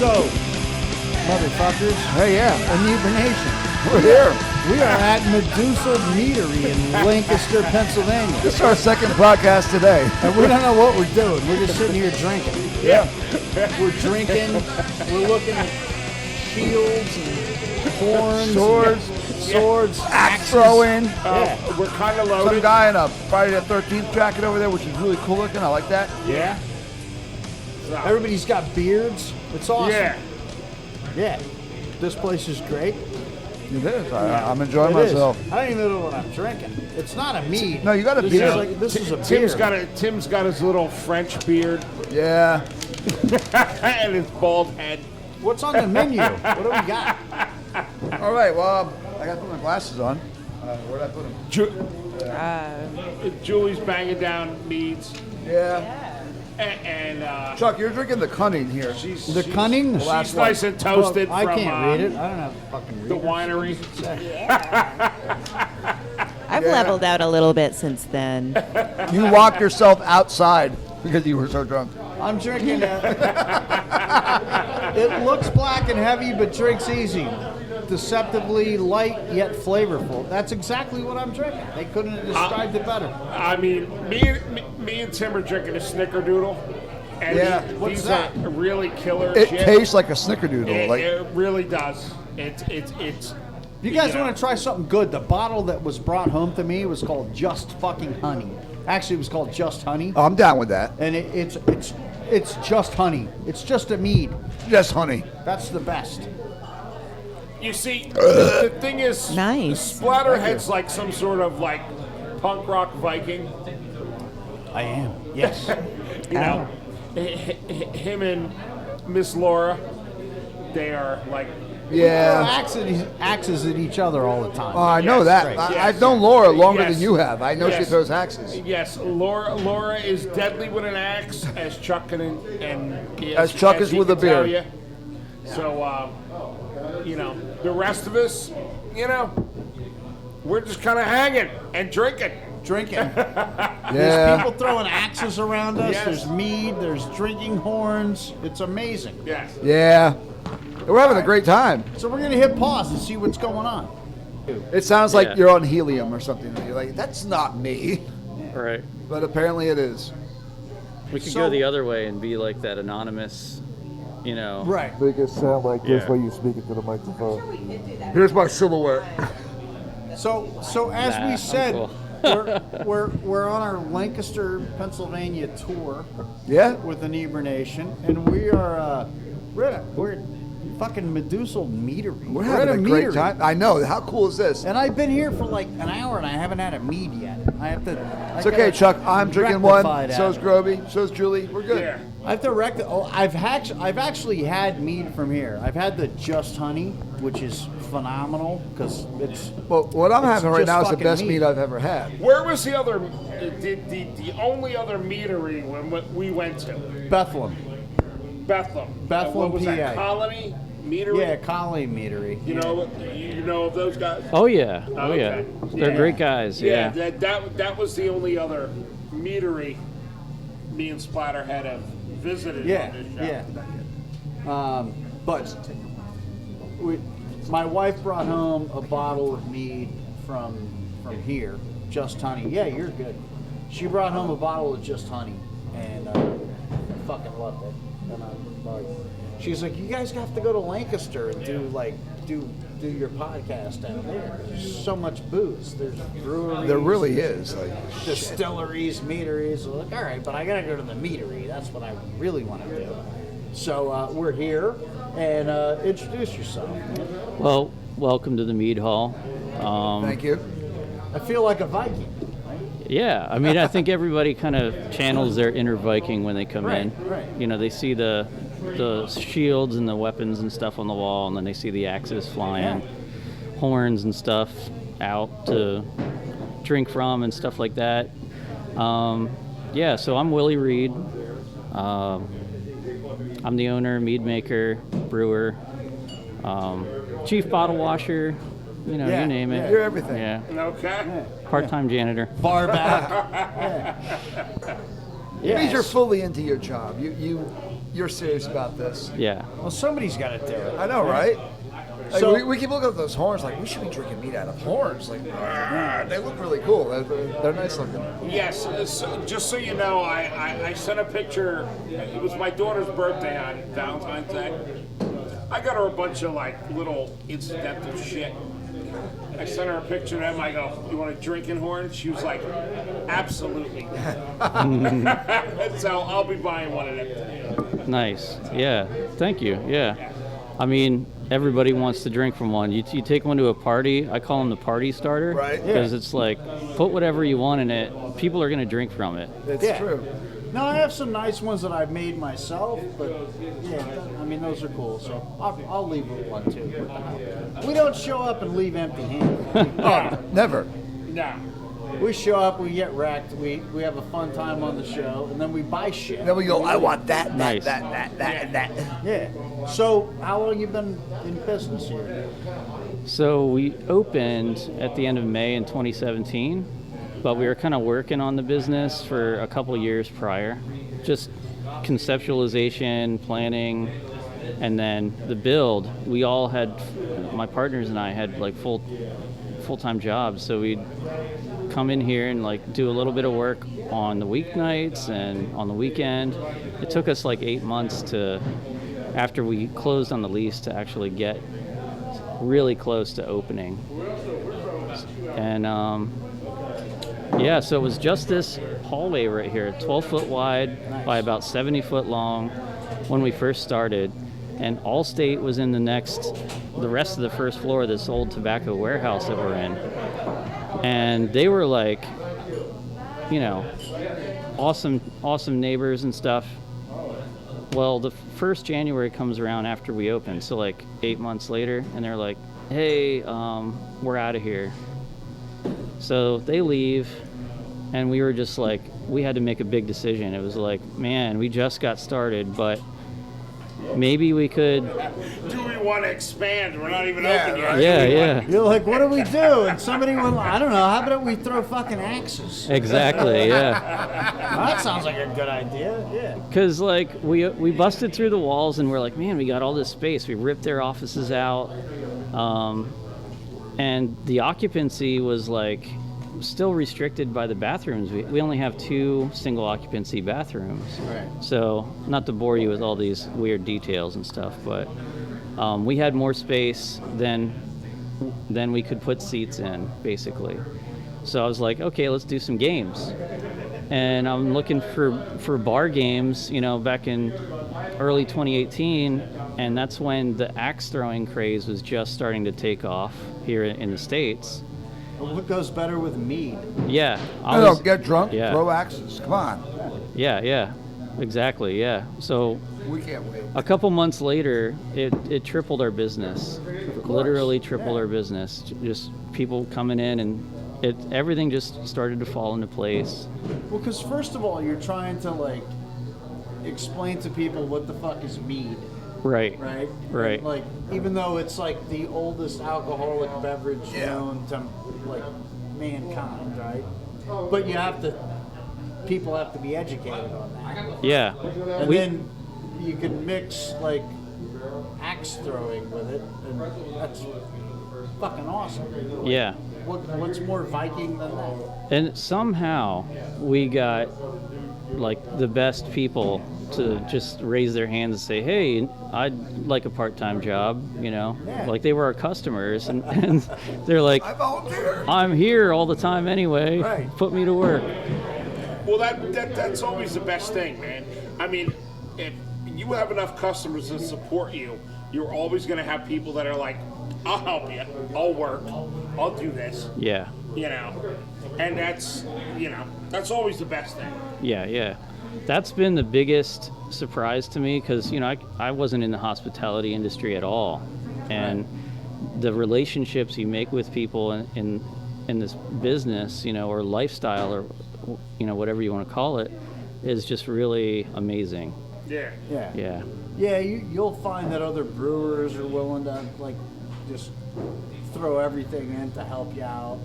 So, motherfuckers, Hey, yeah. inebriation. We're here. We are at Meduseld Meadery in Lancaster, Pennsylvania. This is our second podcast today. And we don't know what we're doing. We're just sitting here drinking. Yeah. We're drinking. We're looking at shields and horns. Swords. Axe throwing. Yeah. We're kind of Some loaded. guy in a Friday the 13th jacket over there, which is really cool looking. I like that. Yeah. Everybody's got beards. It's awesome. Yeah. Yeah. This place is great. It is. I'm enjoying It is. myself. I don't even know what I'm drinking. It's not a mead. No, you got a This beer. is like- This is a beer. Tim's got his little French beard Yeah. and his bald head. What's on the menu? What do we got? All right. Well, I got to put my glasses on. Where'd I put them? Julie's banging down meads, Yeah. and Chuck, you're drinking the cunning here. The cunning? she's last one. nice and toasted Well, I from can't read it. I don't have a fucking read. the winery. I've Yeah. leveled out a little bit since then. You walked yourself outside because you were so drunk. I'm drinking it looks black and heavy, but drinks easy. Deceptively light, yet flavorful. That's exactly what I'm drinking. They couldn't have described it better. I mean, me and Tim are drinking a Snickerdoodle, and Yeah. What's these that? are really killer It shit. tastes like a snickerdoodle. It really does. It's If you guys want to try something good, the bottle that was brought home to me was called Just Fucking Honey. Actually, it was called Just Honey, I'm down with that. and it's just honey. It's just a mead. Yes, honey. That's the best. You see, the thing is, Nice. Splatterhead's like some sort of like punk rock Viking. I am. Yes. You know, him and Miss Laura, they are like, Yeah. Axes at each other all the time. Oh, I know Yes, that. right. I've known Laura longer Yes. than you have. I know she Yes. throws axes. yes, Laura is deadly with an axe, as Chuck and As Chuck is he with a can tell beard. ya. So, you know, the rest of us, you know, we're just kind of hanging and drinking. Drinking. There's Yeah. people throwing axes around us. Yes. There's mead. There's drinking horns. It's amazing. Yes. Yeah. We're having a great time. So we're gonna hit pause and see what's going on. It sounds like Yeah. you're on helium or something. You're like, that's not me. Right. But apparently it is. We could So- go the other way and be like that anonymous, you know. Right. Make it sound like this Yeah. when you speak into the microphone. Here's my silhouette. So as Nah, we I'm said, cool. we're on our Lancaster, Pennsylvania tour Yeah? with Inebriation, and we're at fucking Meduseld Meadery. We're at having a great meadery. time. I know. How cool is this? And I've been here for like an hour and I haven't had a mead yet. I have to. It's okay, Chuck. I'm drinking one. rectify that. So's Groby. So's Julie. We're good. Yeah. I have to I've actually had mead from here. I've had the Just Honey, which is phenomenal because it's. Well, what I'm It's having right just now is the fucking best meat. meat I've ever had. Where was the other, the only other meadery when we went to? Bethlehem. Bethlehem. Bethlehem, What was that? PA. Colony Meadery? Yeah, Collie Meadery. You know of those guys? Oh yeah. Oh Okay. yeah. They're Yeah. great guys. Yeah, Yeah. that was the only other meadery me and Splatterhead have visited Yeah, on this show. yeah. But my wife brought home a bottle of mead from here, Just Honey. Yeah, you're good. She brought home a bottle of Just Honey, and I fucking loved it. And I'm like, she's like, you guys have to go to Lancaster and do your podcast down there. There's so much booze. There's breweries. There really is. Like, Distilleries, meaderies. I'm like, all right, but I gotta go to the meadery. That's what I really want to do. So we're here, and introduce yourself. Well, welcome to the Mead Hall. thank you. I feel like a Viking. Right? Yeah. I mean, I think everybody kind of channels their inner Viking when they come in. Right. You know, they see the shields and the weapons and stuff on the wall, and then they see the axes flying, horns and stuff out to drink from and stuff like that. Yeah, so I'm Willie Reed. I'm the owner, mead maker, brewer, chief bottle washer, you know, Yeah, you name it. You're everything. Yeah, Okay. part-time janitor. Bar back. It means you're fully into your job. you're serious about this. Yeah. Well, somebody's got to do it. I know, right? Like, So- we keep looking at those horns like we should be drinking mead out of horns. Like they look really cool. They're nice looking. Yes, so, just so you know, I sent a picture. It was my daughter's birthday on Valentine's Day. I got her a bunch of like little incidental shit. I sent her a picture of them. I go, "You want a drinking horn?" She was like, "Absolutely." So I'll be buying one of them. Nice. Yeah. Thank you. Yeah. I mean, everybody wants to drink from one. You take one to a party. I call them the party starter. Right. Because it's like, put whatever you want in it. People are going to drink from it. It's Yeah. true. No, I have some nice ones that I've made myself, but yeah, I mean those are cool. So I'll leave with one too. We don't show up and leave empty-handed. Oh, never. Nah. We show up, we get wrecked, we have a fun time on the show, and then we buy shit. Then we go. I want that, Nice. that, and that. Yeah. So how long you been in business here? So we opened at the end of May in 2017, but we were kind of working on the business for a couple years prior. Just conceptualization, planning, and then the build. We all had, my partners and I had like full-time jobs, so we'd come in here and like do a little bit of work on the weeknights and on the weekend. It took us like 8 months to, after we closed on the lease, to actually get really close to opening. And yeah, so it was just this hallway right here, 12 foot wide by about 70 foot long when we first started. And Allstate was in the rest of the first floor of this old tobacco warehouse that we're in. And they were like, you know, awesome neighbors and stuff. Well, the first January comes around after we open, so like 8 months later, and they're like, hey, we're out of here. So they leave, and we were just like, we had to make a big decision. It was like, man, we just got started, but maybe we could. Do we want to expand? We're not even Yeah, open yet. right. Yeah. You're like, what do we do? And somebody went, I don't know, how about we throw fucking axes? Exactly, yeah. Well, that sounds like a good idea, yeah. Because like we busted through the walls and we're like, man, we got all this space. We ripped their offices out, and the occupancy was like still restricted by the bathrooms. We only have 2 single occupancy bathrooms. Right. So not to bore you with all these weird details and stuff, but we had more space than we could put seats in, basically. So I was like, okay, let's do some games. And I'm looking for bar games, you know, back in early 2018, and that's when the axe throwing craze was just starting to take off here in the States. Well, what goes better with mead? Yeah. No, get drunk, Yeah. throw axes. Come on. Yeah, exactly, yeah. So We can't wait. a couple months later, it tripled our business. Literally tripled our business. Just people coming in, and everything just started to fall into place. Well, because first of all, you're trying to like explain to people what the fuck is mead, Right. right? Right. And, like, even though it's like the oldest alcoholic beverage Yeah. known to like mankind, right? But people have to be educated on that. Yeah. And then you can mix like axe throwing with it, and that's fucking awesome. Yeah. What's more Viking than that? And somehow we got like the best people to just raise their hands and say, hey, I'd like a part-time job, you know? Yeah. Like they were our customers, and they're like, I volunteer. I'm here all the time anyway. Right. Put me to work. Well, that's always the best thing, man. I mean, if you have enough customers that support you, you're always going to have people that are like, I'll help you, I'll work, I'll do this, Yeah. you know. And that's always the best thing. Yeah. That's been the biggest surprise to me because, you know, I wasn't in the hospitality industry at all. And the relationships you make with people in this business, you know, or lifestyle, or, you know, whatever you want to call it, is just really amazing. Yeah. Yeah. Yeah, you'll find that other brewers are willing to like just throw everything in to help you out.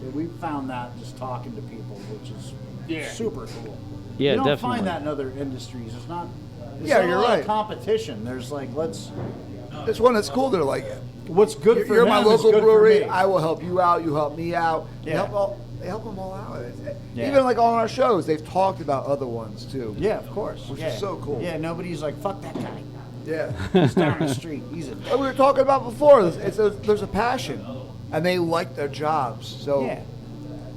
And we found that just talking to people, which is super cool. Yeah, you don't definitely. find that in other industries. It's not Yeah, not a you're lot of right. competition. There's like, It's one that's cool. They're like, what's good for you're my them is local good for brewery. me. I will help you out. You help me out. Yeah. They help them all out. Yeah. Even like on our shows, they've talked about other ones too. Yeah, of course. Which yeah. is so cool. Yeah, nobody's like, fuck that guy. Yeah. He's down the street. He's a Like we were talking about before, there's a passion, and they like their jobs, so yeah.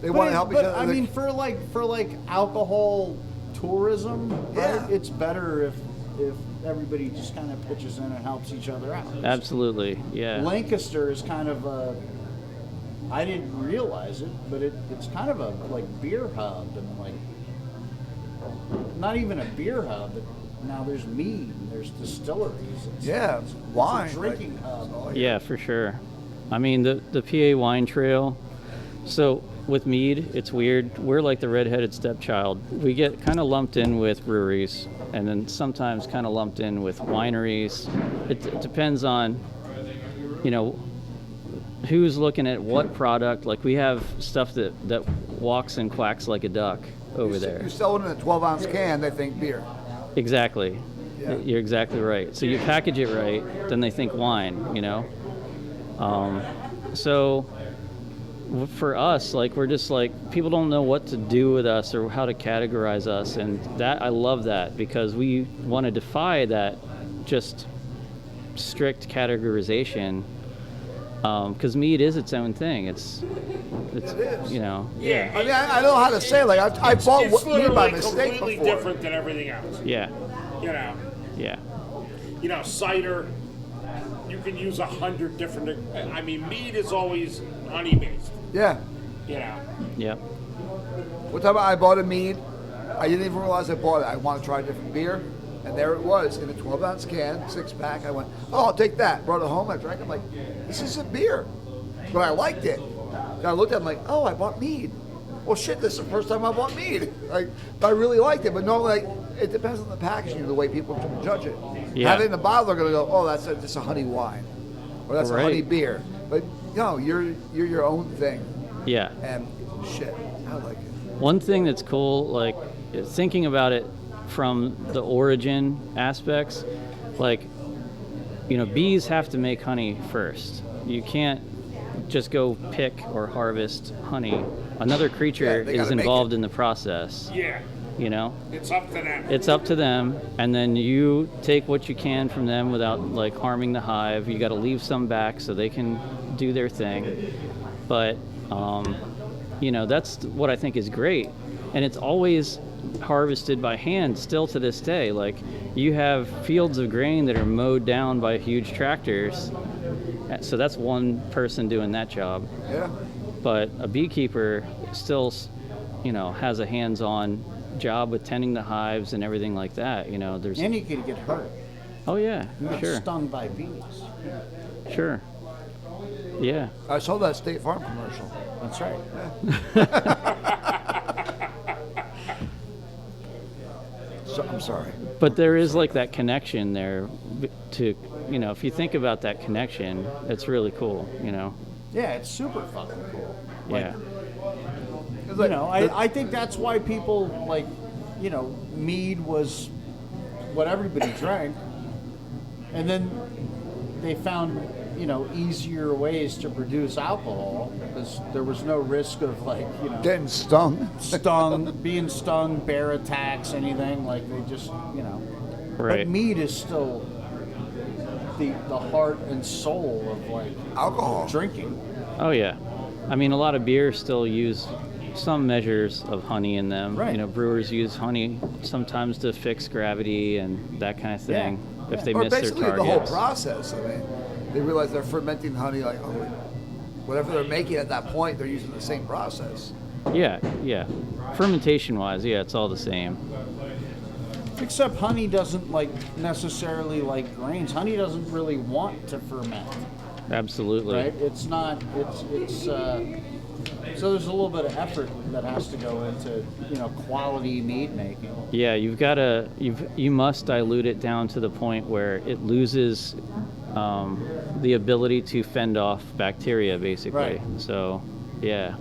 they want to help each other. I mean, for like alcohol tourism, Yeah. right, it's better if everybody just kind of pitches in and helps each other out. Absolutely, yeah. Lancaster is kind of a, I didn't realize it, but it's kind of a like beer hub and like not even a beer hub, but now there's mead and there's distilleries. It's wine, a drinking hub. Yeah, for sure. I mean, the PA Wine Trail. So with mead, it's weird. We're like the redheaded stepchild. We get kind of lumped in with breweries, and then sometimes kind of lumped in with wineries. It depends on, who's looking at what product. Like we have stuff that walks and quacks like a duck over there. You sell it in a 12-ounce can, they think beer. Exactly. Yeah. You're exactly right. So you package it right, then they think wine, So for us, like we're just like, people don't know what to do with us or how to categorize us, and that I love that because we want to defy that just strict categorization. Because mead is its own thing. It's is. Yeah. I mean, I don't know how to say it. Like I bought It's mead by literally mistake completely before. different than everything else. Yeah. Cider, you can use 100 different. I mean, mead is always honey based. Yeah. Yep. One time I bought a mead. I didn't even realize I bought it. I want to try a different beer. And there it was in a 12-ounce can, 6-pack. I went, oh, I'll take that. Brought it home. I drank it. I'm like, this isn't beer. But I liked it. And I looked at it. I'm like, oh, I bought mead. Well, shit, this is the first time I bought mead. Like, I really liked it. But no, like, it depends on the packaging, the way people judge it. Yeah. Have it in a bottle, they're going to go, oh, that's just a honey wine. Or that's a honey Right. beer. But, no, you're your own thing. Yeah. And shit, I like it. One thing that's cool, like thinking about it from the origin aspects, like, bees have to make honey first. You can't just go pick or harvest honey. Another creature they is gotta make involved it. in the process. Yeah, it's up to them. It's up to them, and then you take what you can from them without like harming the hive. You got to leave some back so they can do their thing. But that's what I think is great, and it's always harvested by hand still to this day. Like you have fields of grain that are mowed down by huge tractors, so that's one person doing that job. Yeah. But a beekeeper still has a hands-on job with tending the hives and everything like that. There's And you could get hurt. oh yeah, You get sure, stung by bees. sure, yeah. I saw that State Farm commercial. That's right. So, I'm sorry. But there is like that connection there to, if you think about that connection, it's really cool, Yeah, it's super fucking cool. Yeah. It's like, I think that's why people like, mead was what everybody drank, and then they found, easier ways to produce alcohol because there was no risk of like, getting stung. being stung, bear attacks, anything. Like they just, Right. But mead is still the heart and soul of like Alcohol. drinking. Oh yeah. I mean, a lot of beers still use some measures of honey in them. Right. Brewers use honey sometimes to fix gravity and that kind of thing if they Or miss their basically targets. the whole process. I mean, they realize they're fermenting honey like, oh, whatever they're making at that point, they're using the same process. Yeah. Fermentation-wise, yeah, it's all the same. Except honey doesn't like necessarily like grains. Honey doesn't really want to ferment, Absolutely. right? It's not. It's so there's a little bit of effort that has to go into quality mead making. Yeah, you must dilute it down to the point where it loses the ability to fend off bacteria, basically. Right. So, yeah.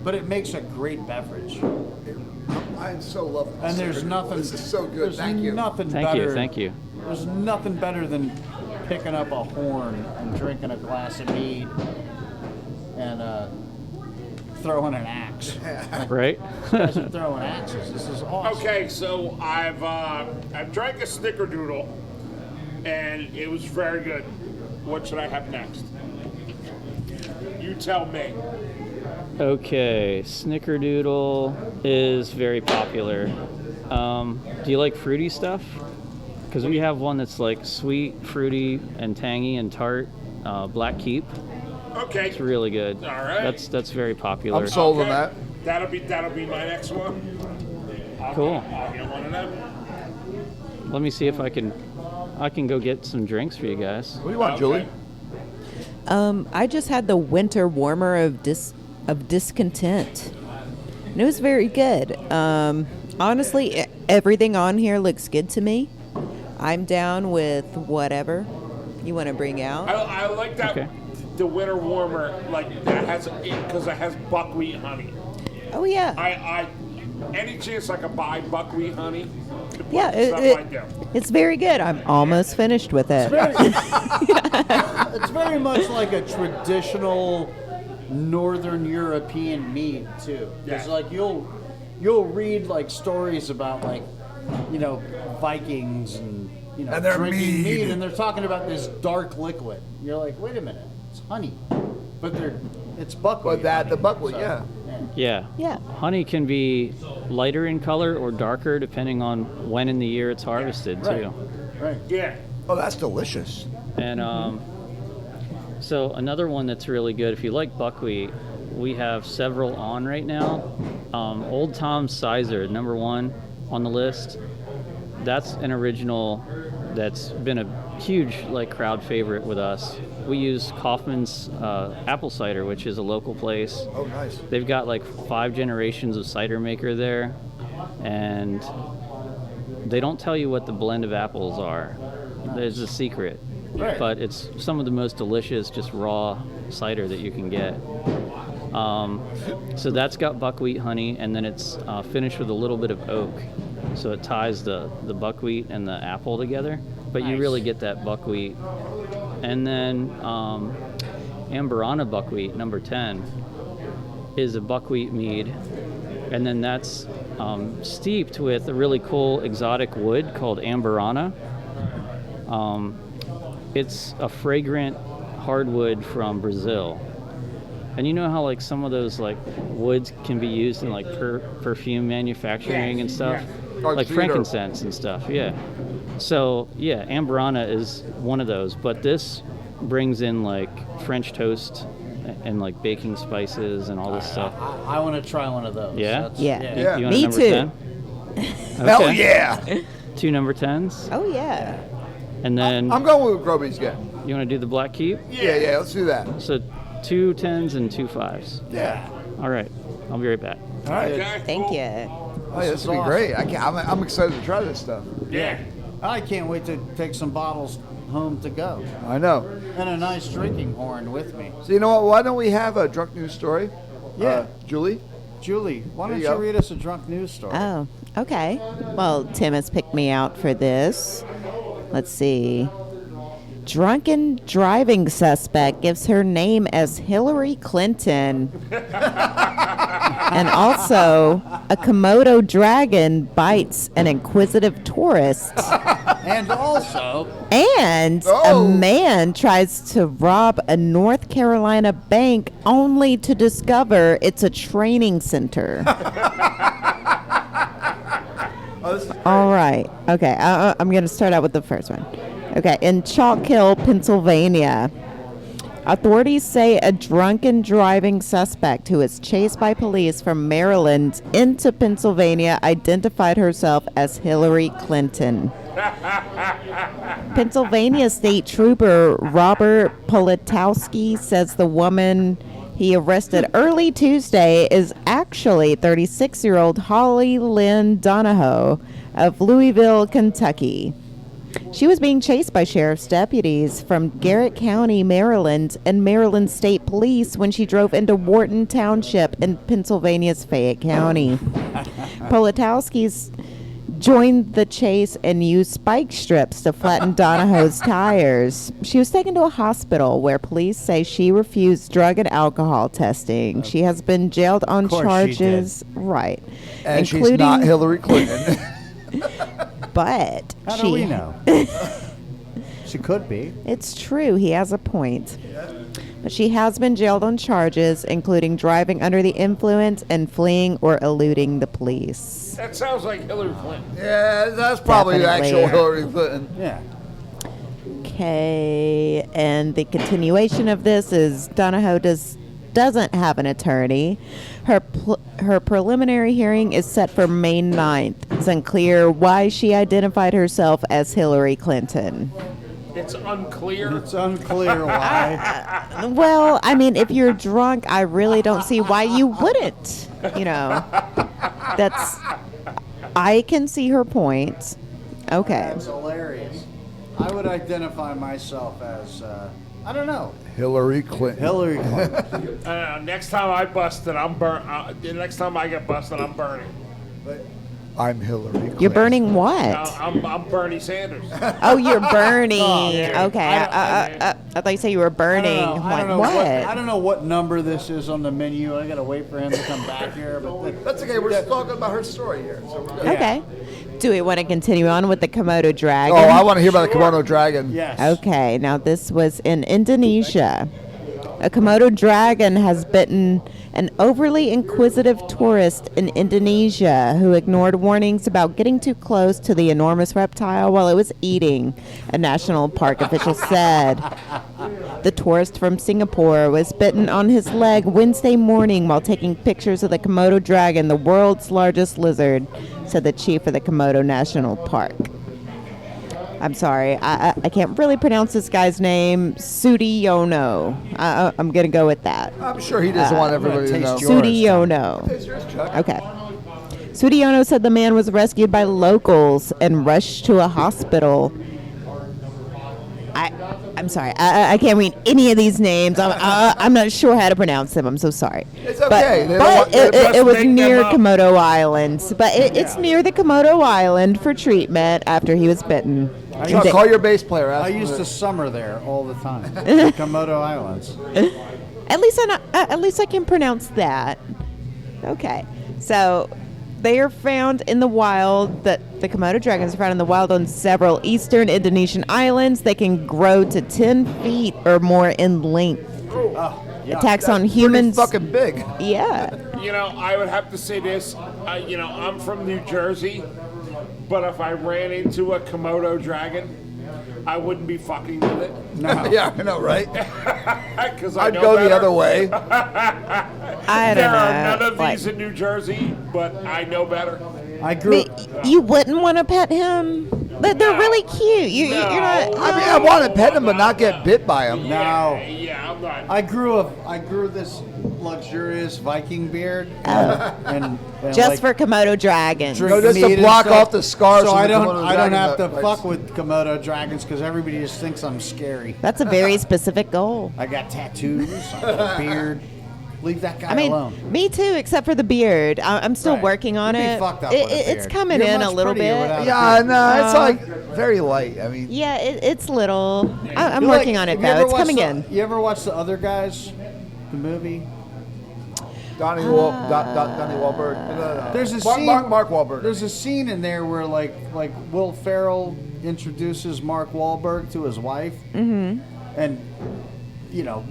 But it makes a great beverage. I I so love this. And there's nothing. This is so good. There's Thank you. Nothing Thank better. you, thank you. There's nothing better than picking up a horn and drinking a glass of mead and throwing an axe. Right? You guys are throwing axes. This is awesome. Okay, so I've drank a snickerdoodle, and it was very good. What should I have next? You tell me. Okay, Snickerdoodle is very popular. Do you like fruity stuff? Because we have one that's like sweet, fruity, and tangy and tart. Black Keep. Okay. It's really good. All right. That's very popular. I'm sold on Okay. that. That'll be my next one. Cool. I'll get one of them. Let me see if I can go get some drinks for you guys. What do you want, Julie? I just had the winter warmer of discontent. And it was very good. Honestly, everything on here looks good to me. I'm down with whatever you want to bring out. I like that. Okay. The winter warmer, like that has because it has buckwheat honey. Oh yeah, I any chance I could buy buckwheat honey? to put yeah. in stuff I do. It's very good. I'm almost finished with it. It's very much like a traditional Northern European mead too. It's Yeah. like you'll read like stories about like Vikings and And their drinking mead. and they're talking about this dark liquid. You're like, wait a minute, it's honey, but it's buckwheat. But the honey. buckwheat, So, yeah. Yeah. Yeah. Honey can be lighter in color or darker depending on when in the year it's harvested Right. too. Right. Yeah. Oh, that's delicious. And so another one that's really good, if you like buckwheat, we have several on right now. Old Tom's Cider, #1 on the list. That's an original that's been a huge crowd favorite with us. We use Kaufman's apple cider, which is a local place. Oh, nice. They've got 5 generations of cider maker there, and they don't tell you what the blend of apples are. There's a secret. Right. But it's some of the most delicious, just raw cider that you can get. So that's got buckwheat honey, and then it's finished with a little bit of oak. So it ties the buckwheat and the apple together, but you Nice. really get that buckwheat. And then Amberana buckwheat, #10, is a buckwheat mead. And then that's steeped with a really cool exotic wood called Amberana. It's a fragrant hardwood from Brazil. And you know how some of those woods can be used in perfume manufacturing and stuff? Like Like cedar. frankincense and stuff, yeah. So yeah, Amberana is one of those, but this brings in French toast and baking spices and all this stuff. I want to try one of those. Yeah? That's- Yeah. Yeah. You want a Me number too. 10? Hell Okay. yeah. 2 number 10s. Oh yeah. And then I'm going with what Groby's getting. you want to do the Black Keep? Yeah, let's do that. So 2 10s and 2 5s. Yeah. All right. I'll be right back. All right. Okay. Thank cool. you. Oh, yeah, this is would be awesome. great. I'm excited to try this stuff. Yeah. I can't wait to take some bottles home to go I know. and a nice drinking horn with me. So you know what? Why don't we have a drunk news story? Yeah. Julie? Julie, why don't There you you go. read us a drunk news story? Oh, okay. Well, Tim has picked me out for this. Let's see. Drunken driving suspect gives her name as Hillary Clinton. And also, a Komodo dragon bites an inquisitive tourist. And also, And Oh. a man tries to rob a North Carolina bank only to discover it's a training center. Oh, this is All right. Okay. I'm going to start out with the first one. Okay. In Chalk Hill, Pennsylvania, authorities say a drunken driving suspect who was chased by police from Maryland into Pennsylvania identified herself as Hillary Clinton. Pennsylvania State Trooper Robert Politowski says the woman he arrested early Tuesday is actually 36-year-old Holly Lynn Donahoe of Louisville, Kentucky. She was being chased by sheriff's deputies from Garrett County, Maryland, and Maryland State Police when she drove into Wharton Township in Pennsylvania's Fayette County. Politowski's joined the chase and used spike strips to flatten Donahoe's tires. She was taken to a hospital where police say she refused drug and alcohol testing. She has been jailed on course she charges, right? And she's not Hillary Clinton. But How do we know? She could be. It's true. He has a point. But she has been jailed on charges, including driving under the influence and fleeing or eluding the police. That sounds like Hillary Clinton. Yeah, that's probably the Definitely. actual Hillary Clinton. Yeah. Okay, and the continuation of this is Donahoe doesn't have an attorney. Her preliminary hearing is set for May 9th. It's unclear why she identified herself as Hillary Clinton. It's unclear. It's unclear why. Well, I mean, if you're drunk, I really don't see why you wouldn't. You know, I can see her point. Okay. That's hilarious. I would identify myself as, I don't know, Hillary Clinton. Hillary Clinton. Next time I busted, I'm the next time I get busted, I'm burning. I'm Hillary Clinton. You're burning what? I'm Bernie Sanders. Oh, you're burning. yeah. Okay. I thought you said you were burning. I don't know What? I don't know what number this is on the menu. I gotta wait for him to come back here. But That's okay. We're just talking about her story here. So we're good. Okay. Do we want to continue on with the Komodo dragon? Oh, I want to hear about the Komodo dragon. yes. Okay, now this was in Indonesia. A Komodo dragon has bitten an overly inquisitive tourist in Indonesia who ignored warnings about getting too close to the enormous reptile while it was eating, a national park official said. The tourist from Singapore was bitten on his leg Wednesday morning while taking pictures of the Komodo dragon, the world's largest lizard, said the chief of the Komodo National Park. I'm sorry, I can't really pronounce this guy's name. Sudiono. I'm going to go with that. I'm sure he doesn't want everybody to know. taste yours. Sudiono. Taste yours, Chuck. Okay. Sudiono said the man was rescued by locals and rushed to a hospital. I'm sorry, I can't read any of these names. I'm not sure how to pronounce them. I'm so sorry. It's okay. They don't But want- they it was make them near up. Komodo Island. But it's near the Komodo Island for treatment after he was bitten. Chuck, call your bass player. Ask I him used to- to summer there all the time. The Komodo Islands. At least I can pronounce that. Okay, so they are found in the wild. The Komodo dragons are found in the wild on several eastern Indonesian islands. They can grow to 10 feet or more in length. Attacks on humans. Fucking big. Yeah. You know, I would have to say this. I'm from New Jersey, but if I ran into a Komodo dragon, I wouldn't be fucking with it. Yeah, I know, right? Because I'd go the other way. I don't There know. are none of like- these in New Jersey, but I know better. I grew. You wouldn't want to pet him? They're really cute. You're not. No. I mean, I want to pet him, but not get bit by him. No. Yeah, I'm not. I grew this luxurious Viking beard, and Just for Komodo dragons. drink No, just to mead and block stuff. off the scars So from I the don't Komodo I don't dragon have to bites. fuck with Komodo dragons because everybody just thinks I'm scary. That's a very specific goal. I got tattoos, I got a beard. Leave that guy I mean, alone. me too, except for the beard. I'm still Right. working on You'd be it. fucked up with a It's beard. coming You're in a much little prettier bit. without a Yeah, beard. no, it's like very light. I mean, Yeah, it's little. I'm You working like- on it have you ever though. It's watched coming the- in. You ever watch The Other Guys, the movie? Donnie Wahlberg. There's a Mark, scene. Mark Wahlberg. There's a scene in there where like Will Ferrell introduces Mark Wahlberg to his wife, and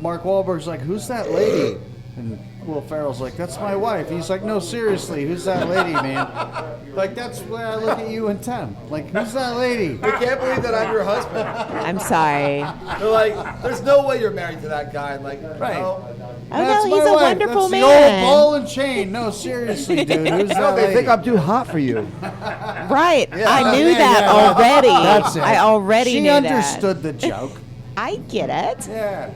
Mark Wahlberg's like, "Who's that lady?" And Will Ferrell's like, "That's my wife." He's like, "No, seriously, who's that lady, man?" Like that's where I look at you and Tim. Like, who's that lady? I can't believe that I'm your husband. I'm sorry. They're like, there's no way you're married to that guy. Like, Right. no. Oh no, he's my a wife. wonderful That's man. the old ball and chain. No, seriously, dude. Who's that No, they lady? think I'm too hot for you. Right. I knew yeah, that yeah, already. That's it. I already She knew understood the joke. that. I get it. Yeah.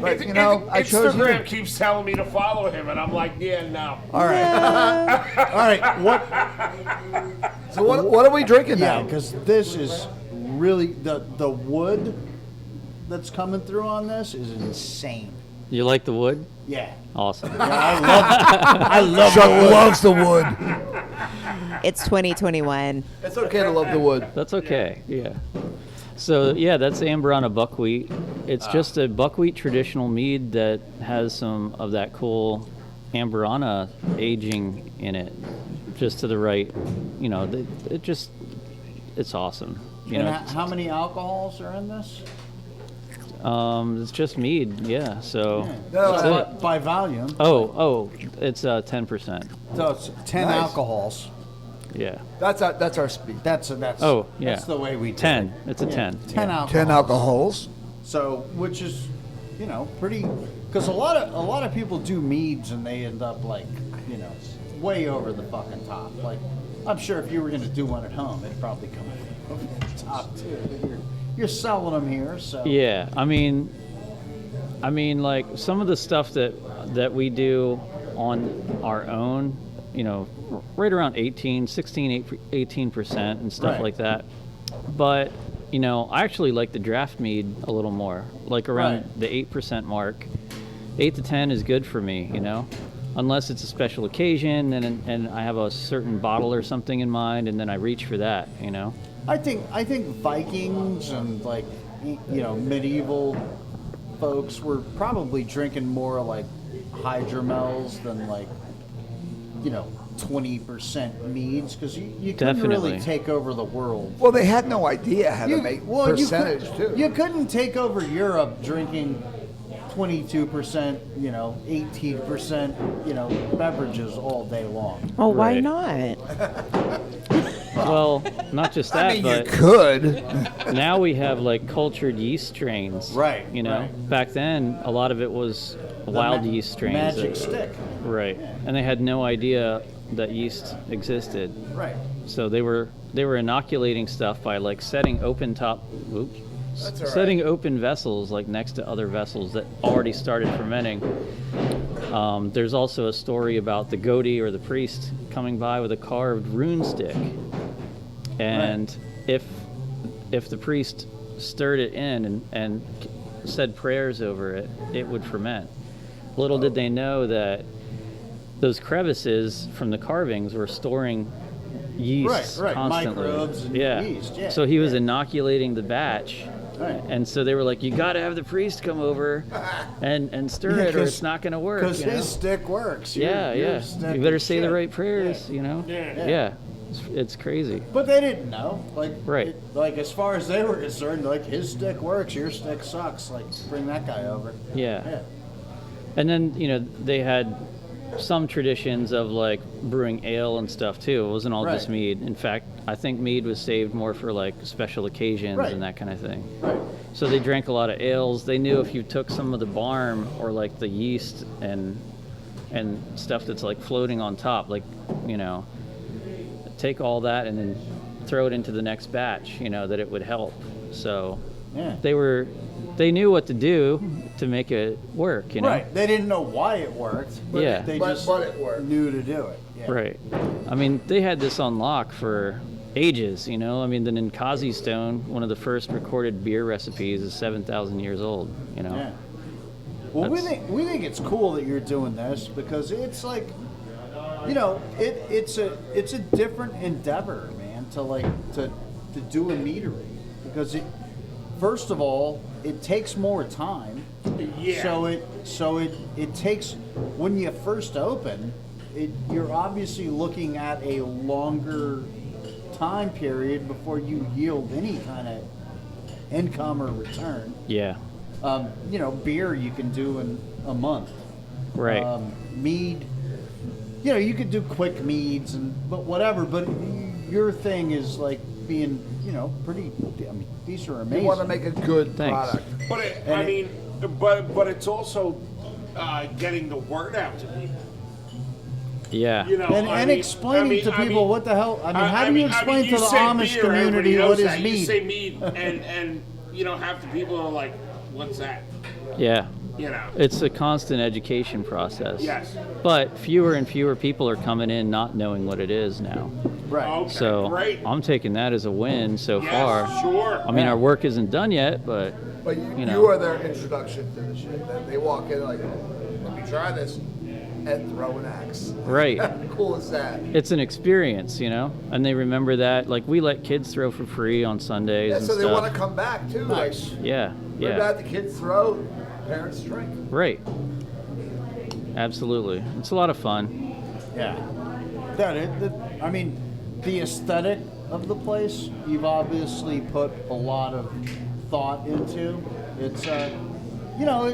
But, you know, I chose you. Instagram keeps telling me to follow him, and I'm like, yeah, no. All right. All right. What? So what are we drinking Yeah, now? because this is really the wood that's coming through on this is insane. You like the wood? Yeah. Awesome. I love Chuck loves the wood. It's 2021. It's okay to love the wood. That's okay. Yeah. So yeah, that's Amberana buckwheat. It's just a buckwheat traditional mead that has some of that cool Amberana aging in it, just to the right. You know, it's awesome. You And know, how many alcohols are in this? it's just mead. Yeah. So No, that's So it. by volume. Oh, it's 10%. So it's 10 Nice. alcohols. Yeah. That's our speed. That's Oh, yeah. That's the way we do 10. it. It's a 10. 10 alcohols. 10 alcohols. So, which is, pretty, because a lot of people do meads and they end up like, way over the fucking top. Like, I'm sure if you were going to do one at home, it'd probably come over the top too. But you're selling them here, so. Yeah, I mean, like some of the stuff that we do on our own, right around 18% and stuff Right. like that. But, I actually like the draft mead a little more, like around Right. the 8% mark. 8 to 10 is good for me, unless it's a special occasion and I have a certain bottle or something in mind, and then I reach for that, I think Vikings and like medieval folks were probably drinking more like hydromels than like 20% meads because you couldn't really Definitely. take over the world. Well, they had no idea how to make percentage, You too. couldn't take over Europe drinking 22%, 18%, beverages all day long. Oh, why Right. not? Well, not just that, I mean, but you could. now we have like cultured yeast strains. Right, right. Back then, a lot of it was wild Ma- yeast strains. Magic that- stick. Right. And they had no idea that yeast existed. Right. So they were inoculating stuff by like setting open That's all right. setting open vessels like next to other vessels that already started fermenting. There's also a story about the Godi or the priest coming by with a carved rune stick, and if the priest stirred it in and said prayers over it, it would ferment. Little did they know that those crevices from the carvings were storing yeast Right, constantly. microbes and yeah. yeast, yeah, So he was yeah. inoculating the batch. Right. And so they were like, you got to have the priest come over and stir it, or it's not going to work. Because his stick works. Your stick You better is say the shit. right prayers, Yeah. It's crazy. But they didn't know. Like, Right. like as far as they were concerned, like his stick works, your stick sucks. Like, bring that guy over. Yeah. Yeah. And then, they had some traditions of like brewing ale and stuff too. It wasn't all just Right. mead. In fact, I think mead was saved more for like special occasions Right. and that kind of thing. Right. So they drank a lot of ales. They knew if you took some of the barm or like the yeast and stuff that's like floating on top, like, take all that and then throw it into the next batch, that it would help. So Yeah. they knew what to do to make it work, Right. They didn't know why it worked. But Yeah. They But- just but it worked. knew to do it. Yeah. Right. I mean, they had this on lock for ages, I mean, the Ninkasi stone, one of the first recorded beer recipes, is 7,000 years old, Yeah. Well, we That's- think it's cool that you're doing this because it's like, it's a different endeavor, man. To do a meadery because first of all, it takes more time. Yeah. So it takes when you first open, you're obviously looking at a longer time period before you yield any kind of income or return. Yeah. Beer you can do in a month. Right. Mead, you could do quick meads but whatever. But your thing is like being, pretty. I mean, these are amazing. You want to make a good Thanks. product. But but it's also getting the word out to people. Yeah. and explaining to people what the hell. I mean, how do you explain to the say Amish beer, community everybody knows what is that. You mead? say mead, and half the people are like, "What's that?" Yeah. You know. It's a constant education process. Yes. But fewer and fewer people are coming in not knowing what it is now. Right. Okay. So Great. I'm taking that as a win so Yes, far. sure. I mean, our work isn't done yet, but But you you know. are their introduction to the shit. They walk in like, let me try this, and throw an axe. right. How cool is that? It's an experience, you know, and they remember that. Like we let kids throw for free on Sundays Yeah, and so they stuff. want to come back too. Nice. Like, Yeah, we're yeah, about the kids throw, parents drink. right. Absolutely, it's a lot of fun. Yeah. I mean, the aesthetic of the place, you've obviously put a lot of thought into. It's, you know,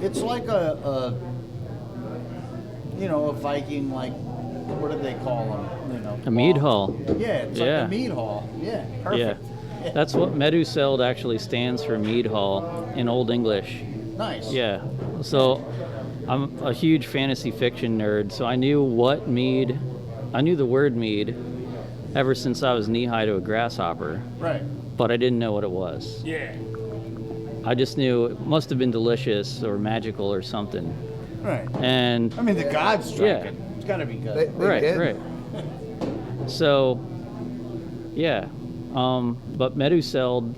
it's like a Viking, like, what do they call them? You know, A mead hall. Yeah, it's Yeah. like a mead hall. Yeah, perfect. Yeah, that's what Meduseld actually stands for, mead hall in Old English. Nice. Yeah, so I'm a huge fantasy fiction nerd, so I knew the word mead ever since I was knee-high to a grasshopper, Right. but I didn't know what it was. Yeah. I just knew it must have been delicious or magical or something. Right. And I mean, the gods drank Yeah. it. It's got to be good. They right, did. right. So, yeah, but Meduseld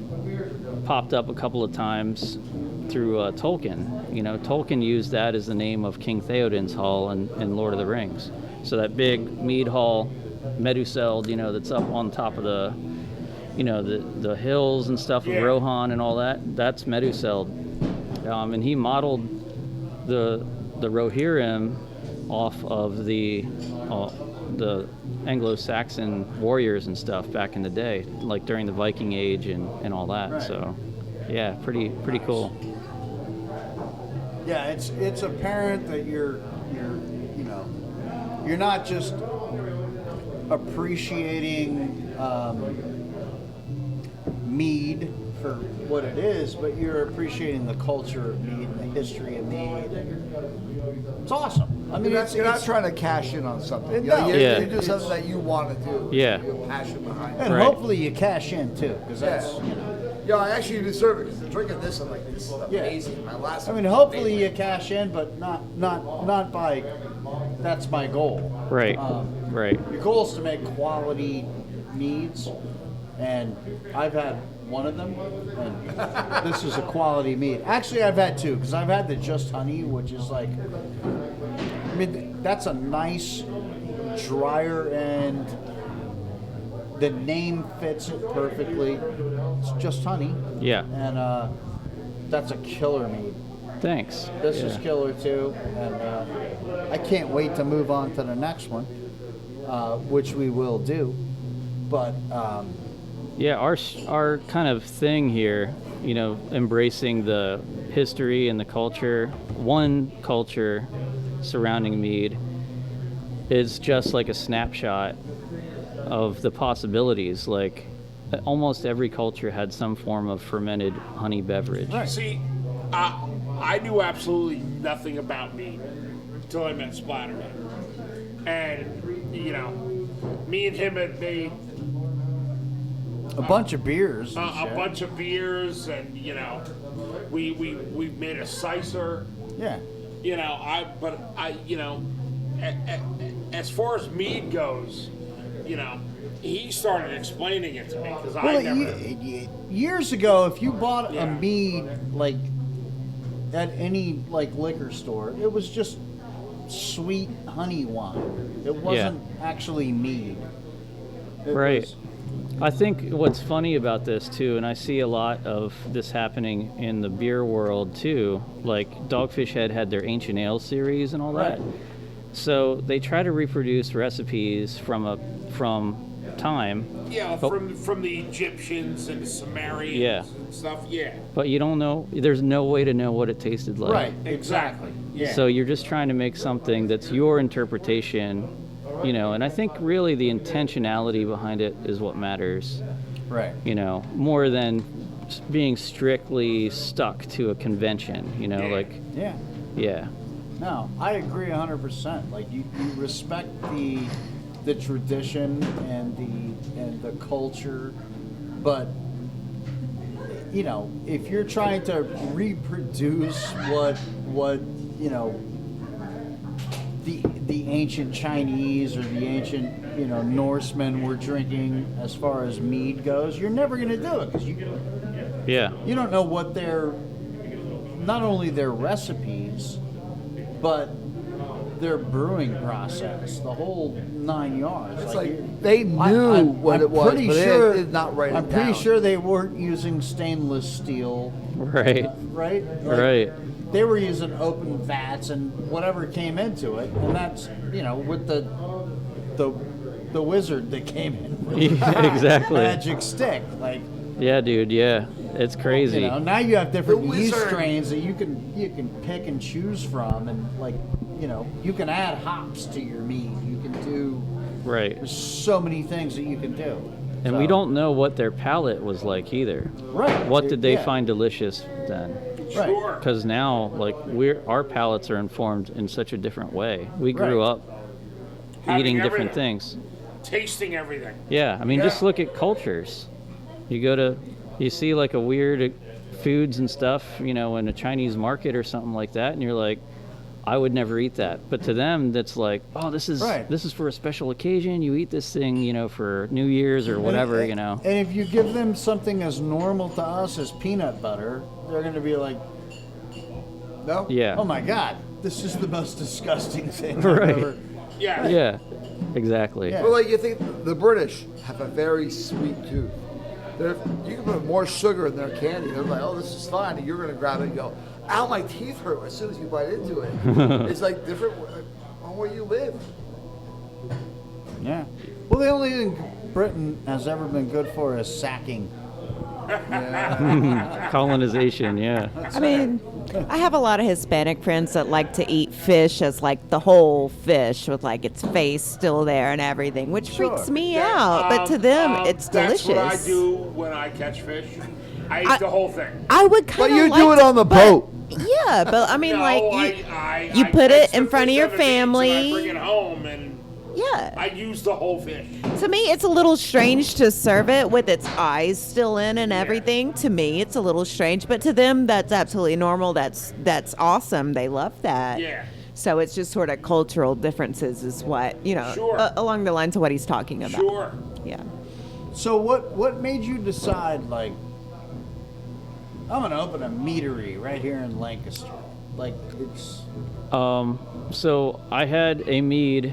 popped up a couple of times through Tolkien. You know, Tolkien used that as the name of King Theoden's hall in Lord of the Rings. So that big mead hall, Meduseld, you know, that's up on top of the, you know, the hills and stuff of Yeah. Rohan and all that. That's Meduseld, and he modeled the Rohirrim off of the Anglo-Saxon warriors and stuff back in the day, like during the Viking Age and all that. Right. So, yeah, pretty cool. Yeah, it's apparent that you're not just appreciating mead for what it is, but you're appreciating the culture of mead and the history of mead. It's awesome. I mean, You're not trying to cash in on something. No. Yeah. You do something that you want to do. Yeah. You have passion behind it. and Right. hopefully you cash in too, because that's. Yeah. Yo, I actually deserve it because drinking this, I'm like, this is Yeah. amazing. My last I one mean, was hopefully you amazing. cash in, but not by. That's my goal. Right, right. Your goal is to make quality meads, and I've had one of them, and this is a quality mead. Actually, I've had two, because I've had the Just Honey, which is like, I mean, that's a nice, drier end. The name fits it perfectly. It's Just Honey, Yeah, and that's a killer mead. thanks. This Yeah. is killer too, and I can't wait to move on to the next one, which we will do. But Yeah, our kind of thing here, you know, embracing the history and the culture, one culture surrounding mead is just like a snapshot of the possibilities. Like almost every culture had some form of fermented honey beverage. See, I knew absolutely nothing about mead until I met Splatterman. And, you know, me and him had made a bunch of beers. and a shit. bunch of beers, and, you know, we made a Cider. Yeah. You know, you know, as far as mead goes, you know, he started explaining it to me because I Well, never. years ago, if you bought Yeah. a mead like at any like liquor store, it was just sweet honey wine. It wasn't actually mead. It Right. was- I think what's funny about this too, and I see a lot of this happening in the beer world too, like Dogfish Head had their Ancient Ale series and all that. Right. So they try to reproduce recipes from time, Yeah, But- from the Egyptians and the Sumerians Yeah. and stuff. Yeah, but you don't know, there's no way to know what it tasted like. Right. exactly. Yeah. So you're just trying to make something that's your interpretation, you know, and I think really the intentionality behind it is what matters, Right. you know, more than being strictly stuck to a convention, you know, Yeah. like, Yeah. yeah. No, I agree 100%. Like you respect the tradition and the culture, but you know, if you're trying to reproduce what you know, the ancient Chinese or the ancient, you know, Norsemen were drinking as far as mead goes, you're never going to do it because you don't know what their, not only their recipes, but their brewing process, the whole 9 yards. It's like they knew what it was, pretty but sure, they did not write it I'm pretty down. sure they weren't using stainless steel. Right. Right? Right. They were using open vats and whatever came into it, and that's, you know, with the wizard that came in with Exactly. magic stick. Like, Yeah, dude. Yeah, it's crazy. you know, now you have different The yeast wizard. strains that you can pick and choose from, and like, you know, you can add hops to your mead. You can do, Right. there's so many things that you can do. And we don't know what their palate was like either. Right. What did they Yeah. find delicious then? Right. Sure. Because now, like, our palates are informed in such a different way. We grew Right. up Having eating different everything. things. Tasting everything. Yeah, I mean, just Yeah. look at cultures. You see like a weird foods and stuff, you know, in a Chinese market or something like that, and you're like, I would never eat that. But to them, that's like, oh, this is Right. for a special occasion. You eat this thing, you know, for New Year's or whatever, you know. And if you give them something as normal to us as peanut butter, they're going to be like, No? Yeah. oh my God, this is the most disgusting thing I've Right. ever. Yeah. Yeah, exactly. Yeah. Well, like you think the British have a very sweet tooth. You can put more sugar in their candy. They're like, oh, this is fine. And you're going to grab it and go, ow, my teeth hurt as soon as you bite into it. It's like different on where you live. Yeah. Well, the only thing Britain has ever been good for is sacking. Colonization, yeah. I mean, I have a lot of Hispanic friends that like to eat fish as like the whole fish with like its face still there and everything, which freaks me out. But to them, it's delicious. That's what I do when I catch fish. I eat the whole thing. I would kind But of you like do it to- on the but- boat. Yeah, but I mean, No, like I you put catch it in the front of fish your on the beach and family. I bring it home and Yeah. I use the whole fish. To me, it's a little strange to serve it with its eyes still in and everything. To me, it's a little strange, but to them, that's absolutely normal. That's awesome. They love that. Yeah. So it's just sort of cultural differences, is what Sure. along the lines of what he's talking about. Sure. Yeah. So what made you decide, like, I'm going to open a meadery right here in Lancaster? Like, it's... So I had a mead.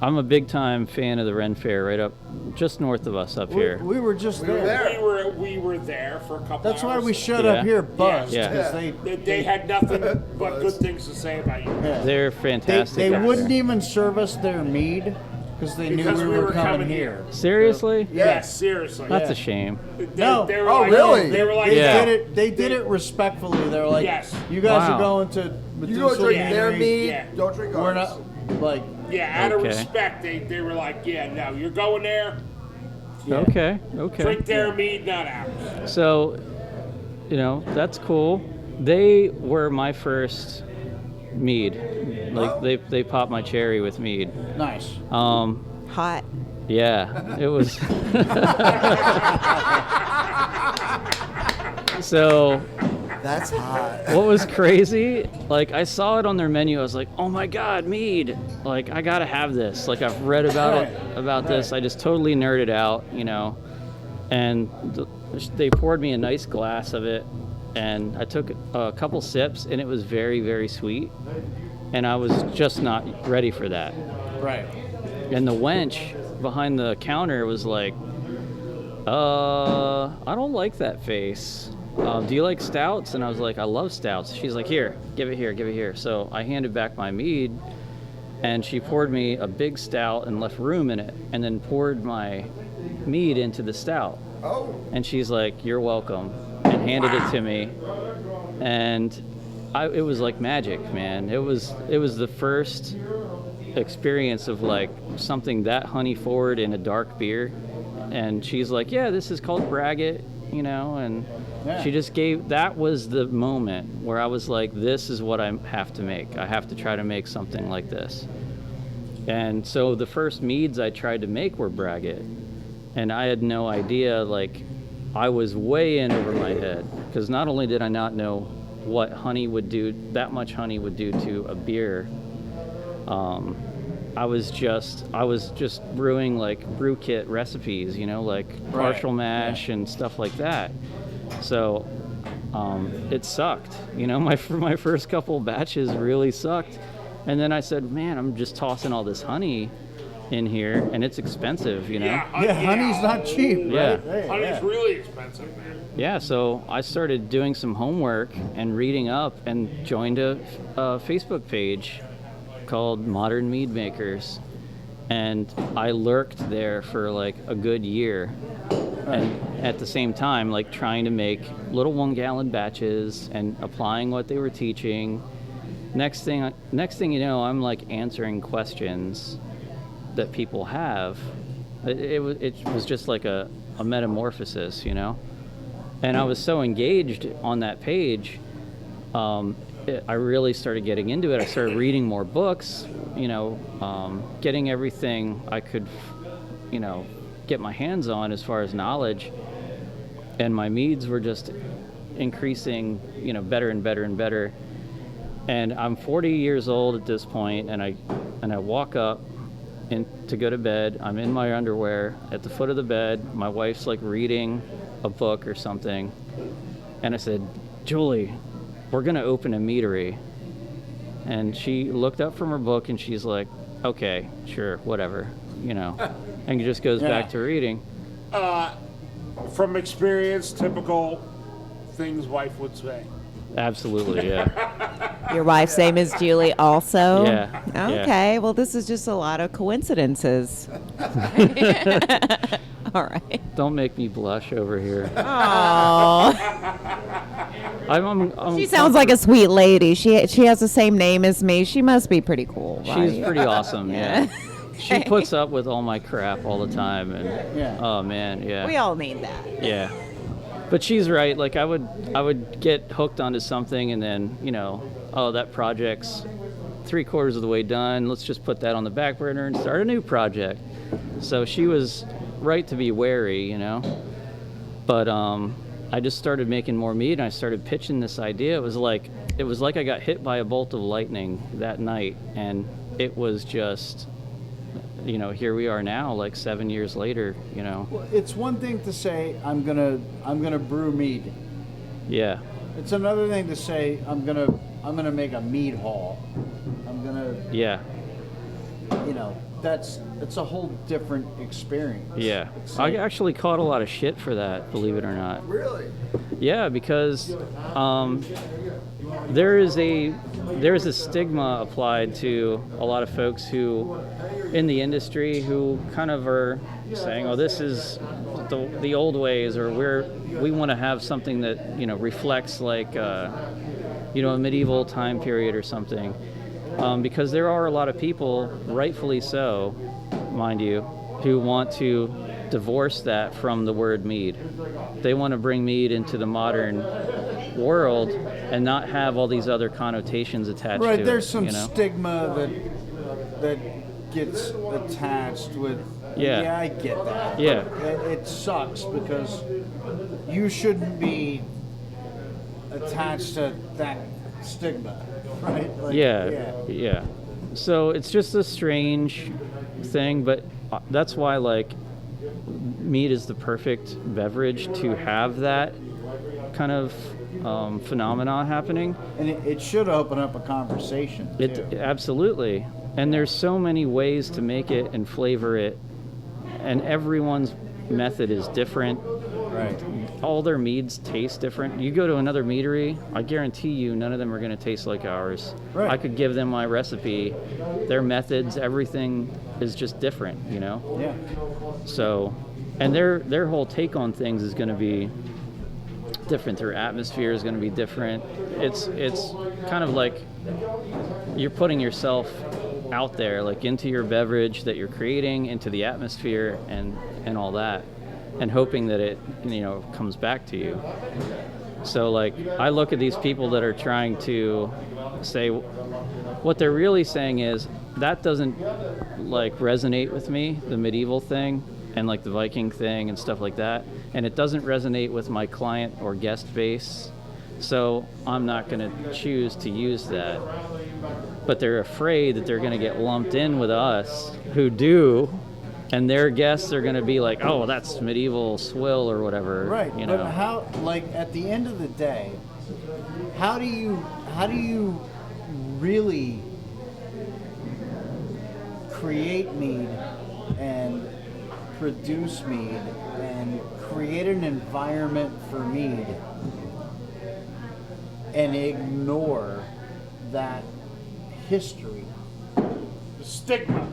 I'm a big time fan of the Ren Fair right up just north of us up here. We were just there. there. We were there for a couple That's why hours. we showed Yeah. up here buzzed. Yeah. 'Cause They had nothing but good things to say about you. yeah. They're They, fantastic. they up wouldn't there. even serve us their mead because they Because knew we were coming here. Seriously? Yes, seriously. That's Yeah. a shame. No. They were Oh, like, really? They were like, They Yeah. did it. They did it respectfully. They were like, Yes. "You guys Wow. are going to You don't Meduseld drink Yeah. their Meadery. mead, Yeah. don't drink We're ours. not like." yeah, out of Okay. respect, they were like, yeah, no, you're going there, Yeah. Okay. drink their mead, not ours. So, that's cool. They were my first mead. Like they popped my cherry with mead. Nice. Hot. Yeah, it was. So, That's hot. what was crazy? Like, I saw it on their menu. I was like, "Oh my God, mead! Like, I gotta have this. Like, I've read about this. I just totally nerded out, And they poured me a nice glass of it, and I took a couple sips, and it was very, very sweet. And I was just not ready for that. Right. And the wench behind the counter was like, I don't like that face. Do you like stouts? And I was like, I love stouts. She's like, here, give it here. So I handed back my mead, and she poured me a big stout and left room in it, and then poured my mead into the stout. Oh. And she's like, you're welcome, and handed it to me. And it was like magic, man. It was the first experience of like something that honey forward in a dark beer. And she's like, yeah, this is called braggot, and Yeah. she just that was the moment where I was like, this is what I have to make. I have to try to make something like this. And so the first meads I tried to make were braggot, and I had no idea like I was way in over my head, because not only did I not know what honey would do, that much honey would do to a beer, I was just brewing like brew kit recipes, you know, like partial mash and stuff like that. So it sucked, you know. My first couple batches really sucked, and then I said, man, I'm just tossing all this honey in here, and it's expensive, you know. Yeah, honey's not cheap. Yeah. Right? Hey, Honey's really expensive, man. Yeah, so I started doing some homework and reading up, and joined a Facebook page called Modern Mead Makers, and I lurked there for like a good year, and at the same time like trying to make little 1-gallon batches and applying what they were teaching. Next thing you know, I'm like answering questions that people have. It was just like a metamorphosis, you know. And I was so engaged on that page, I really started getting into it. I started reading more books, you know, getting everything I could, you know, get my hands on as far as knowledge. And my meads were just increasing, you know, better and better and better. And I'm 40 years old at this point, and I walk up to go to bed. I'm in my underwear at the foot of the bed. My wife's like reading a book or something, and I said, Julie, we're gonna open a meadery. And she looked up from her book and she's like, okay, sure, whatever, you know, and just goes back to reading. From experience, typical things wife would say. Absolutely, yeah. Your wife's name is Julie also? Yeah. Okay, well, this is just a lot of coincidences. All right. Don't make me blush over here. Aww. She sounds like a sweet lady. She has the same name as me. She must be pretty cool, right? She's pretty awesome, yeah. She puts up with all my crap all the time, and oh man, yeah. We all need that. Yeah. But she's right. Like I would get hooked onto something, and then, you know, oh, that project's 3/4 of the way done. Let's just put that on the back burner and start a new project. So she was right to be wary, you know. But I just started making more mead, and I started pitching this idea. It was like I got hit by a bolt of lightning that night, and it was just, you know, here we are now, like 7 years later, you know. Well, it's one thing to say I'm gonna brew mead. Yeah. It's another thing to say I'm gonna make a mead hall. I'm gonna, Yeah. you know, it's a whole different experience. Yeah. It's I like- actually caught a lot of shit for that, believe it or not. Really? Yeah, because there is a stigma applied to a lot of folks who in the industry who kind of are saying, oh, this is the old ways, or we want to have something that, you know, reflects like you know, a medieval time period or something, because there are a lot of people, rightfully so, mind you, who want to divorce that from the word mead. They want to bring mead into the modern world and not have all these other connotations attached to it. Right, there's some you know? stigma that gets attached with. Yeah. I get that. Yeah. It sucks because you shouldn't be attached to that stigma, right? Like, Yeah. So it's just a strange thing, but that's why, like, mead is the perfect beverage to have that kind of phenomena happening. And it should open up a conversation. It too. absolutely. And there's so many ways to make it and flavor it, and everyone's method is different. Right. All their meads taste different. You go to another meadery, I guarantee you none of them are going to taste like ours. Right. I could give them my recipe, their methods, everything is just different, you know? Yeah. So, and their whole take on things is going to be different. Their atmosphere is going to be different. It's kind of like you're putting yourself out there, like into your beverage that you're creating, into the atmosphere and all that, and hoping that it, you know, comes back to you. So like I look at these people that are trying to say, what they're really saying is that doesn't like resonate with me, the medieval thing. and like the Viking thing and stuff like that, and it doesn't resonate with my client or guest base, so I'm not going to choose to use that. But they're afraid that they're going to get lumped in with us who do, and their guests are going to be like, oh, that's medieval swill or whatever. Right. You know. But how, like, at the end of the day, how do you really create mead and produce mead and create an environment for mead and ignore that history? Stigma.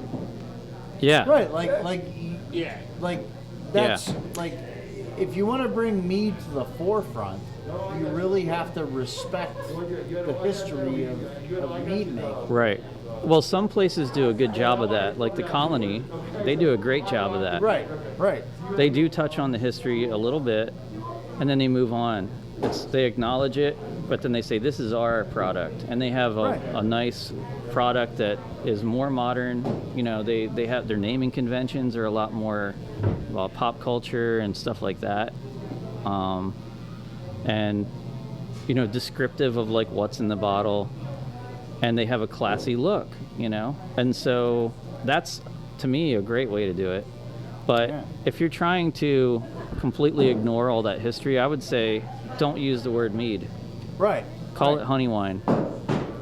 Yeah. Right, like Yeah. like that's like if you want to bring mead to the forefront, you really have to respect the history of mead making. Right. Well, some places do a good job of that. Like the Colony, they do a great job of that. Right, right. They do touch on the history a little bit, and then they move on. They acknowledge it, but then they say, this is our product. And they have a nice product that is more modern. You know, they have their naming conventions are a lot more pop culture and stuff like that. And, you know, descriptive of like what's in the bottle. And they have a classy look, you know? And so that's, to me, a great way to do it. But if you're trying to completely ignore all that history, I would say don't use the word mead. Right. Call it honey wine.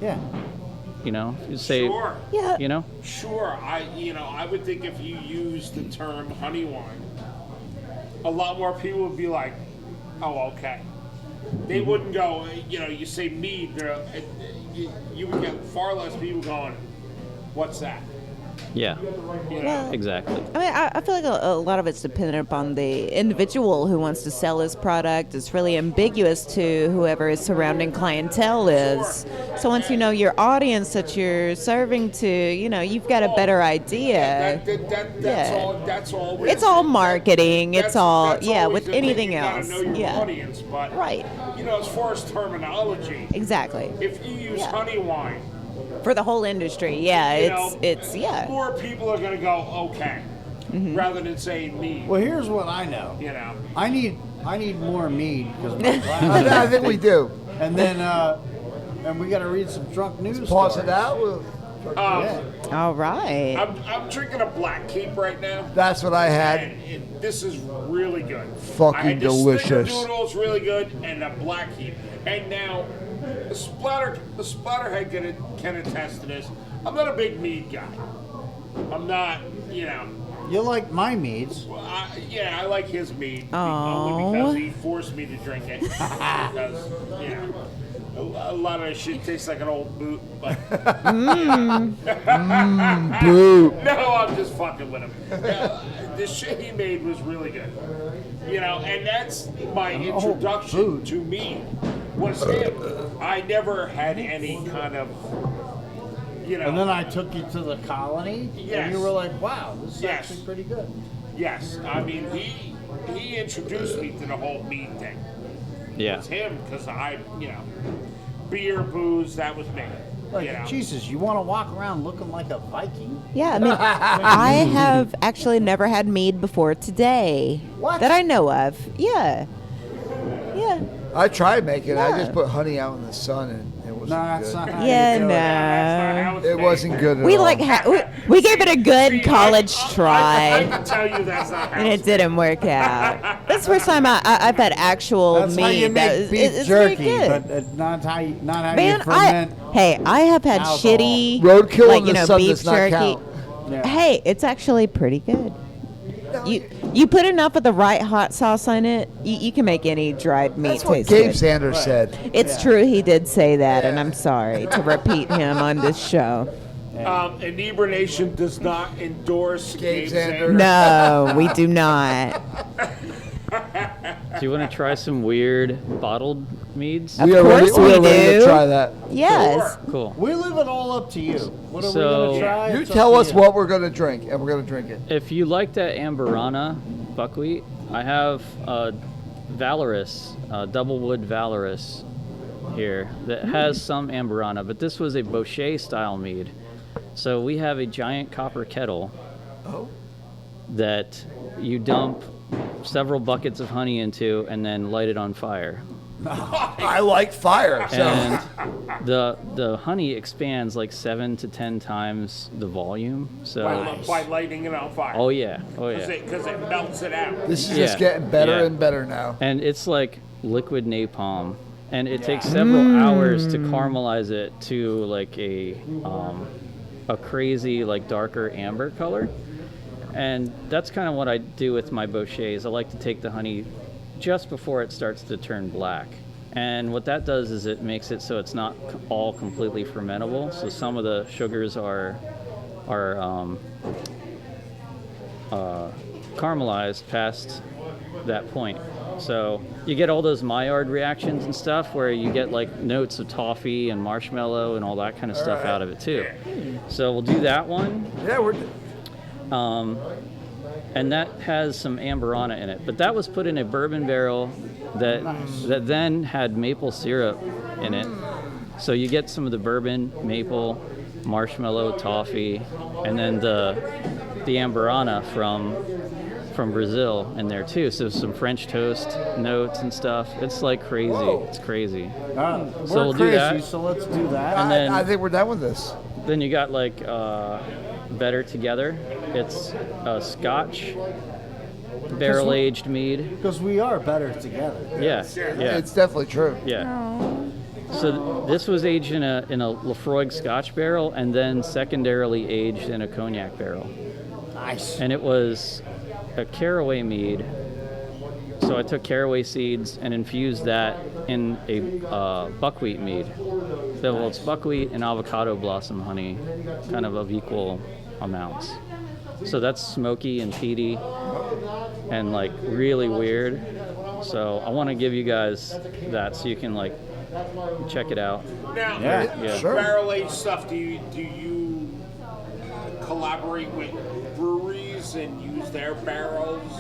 Yeah. You know? You say, Sure. Yeah. you know? Sure. I would think if you use the term honey wine, a lot more people would be like, oh, okay. They wouldn't go, you say mead, you would get far less people going, what's that? Yeah, Well, exactly. I mean, I feel like a lot of it's dependent upon the individual who wants to sell his product. It's really ambiguous to whoever his surrounding clientele is. So once you know your audience that you're serving to, you've got a better idea. That's all. It's all marketing. It's all, with always the thing. anything You else. gotta know your audience, but Right. As far as terminology, Exactly. if you use honey wine, For the whole industry, it's more people are gonna go okay, rather than saying mead. Well, here's what I know. I need more mead because my glass. I think we do. And then and we got to read some drunk news. Pause stories. it out. Yeah. all right. I'm drinking a Black Keep right now. That's what I had. And this is really good. Fucking I had the delicious. Snickerdoodle's really good, and the Black Keep. And now, the Splatterhead can attest to this. I'm not a big mead guy. I'm not, You like my meads? Well, I like his mead Aw. only because he forced me to drink it. Because, a lot of that shit tastes like an old boot. But, Boo. no, I'm just fucking with him. The shit he made was really good. And that's my introduction to mead. Was him. I never had any kind of, And then I took you to the Colony, Yes. and you were like, "Wow, this is Yes. actually pretty good." Yes, I mean, he introduced me to the whole mead thing. Yeah. It's him, because beer, booze, that was me. Like, Jesus, you want to walk around looking like a Viking? Yeah, I mean, I have actually never had mead before today. What? That I know of. Yeah. Yeah. I tried making it. I Yeah. just put honey out in the sun and it wasn't No, good. that's not how Yeah, you do no. it. That's not how it's It made. wasn't good at We all. we gave it a good See, college I try, can tell you that's not how and it's it didn't work out. That's the first time I've had actual That's how you mead. make beef It's very jerky, good. but not how you Man, ferment. I have had alcohol. shitty Roadkill like, in the sun beef does not jerky. count. Yeah. Hey, it's actually pretty good. You put enough of the right hot sauce on it, you can make any dried meat That's what taste Gabe good. Sanders said. It's true, he did say that, and I'm sorry to repeat him on this show. Inebriation does not endorse Gabe Gabe Sanders. Sanders. No, we do not. Do you want to try some weird bottled meads? Of We are ready, course we are we ready do. to try that. Yes. Cool. We leave it all up to you. What are we So- gonna try? You It's up tell to us you. what we're going to drink, and we're going to drink it. If you like that Amberana buckwheat, I have a Valorous, double wood Valorous here that has some Amberana, but this was a Bochet style mead. So we have a giant copper kettle. Oh. that you dump several buckets of honey into and then light it on fire. I like fire. So. And the honey expands like 7 to 10 times the volume. So By lighting it on fire. oh yeah, Because it melts it out. This is Yeah. just getting better Yeah. and better now. and it's like liquid napalm, and it takes several hours to caramelize it to like a crazy like darker amber color. And that's kind of what I do with my bouchets. I like to take the honey just before it starts to turn black. And what that does is it makes it so it's not all completely fermentable. So some of the sugars are caramelized past that point. So you get all those Maillard reactions and stuff where you get like notes of toffee and marshmallow and all that kind of stuff out of it too. So we'll do that one. Yeah, we're. And that has some amberana in it, but that was put in a bourbon barrel that then had maple syrup in it. So you get some of the bourbon, maple, marshmallow, toffee, and then the amberana from Brazil in there too. So some French toast notes and stuff. It's like crazy. Whoa. It's crazy. We're we'll do crazy, that. so let's do that. And then- I think we're done with this. Then you got like Better Together. It's a Scotch barrel-aged mead. Because we are better together. Yeah. It's definitely true. Yeah. So this was aged in a Lafroig Scotch barrel, and then secondarily aged in a cognac barrel. Nice. And it was a caraway mead. So I took caraway seeds and infused that in a buckwheat mead. So well, it's buckwheat and avocado blossom honey, kind of equal amounts. So that's smoky and peaty and like really weird. So I want to give you guys that so you can like check it out. Now, Yeah. Sure. barrel aged stuff. Do you collaborate with breweries and use their barrels?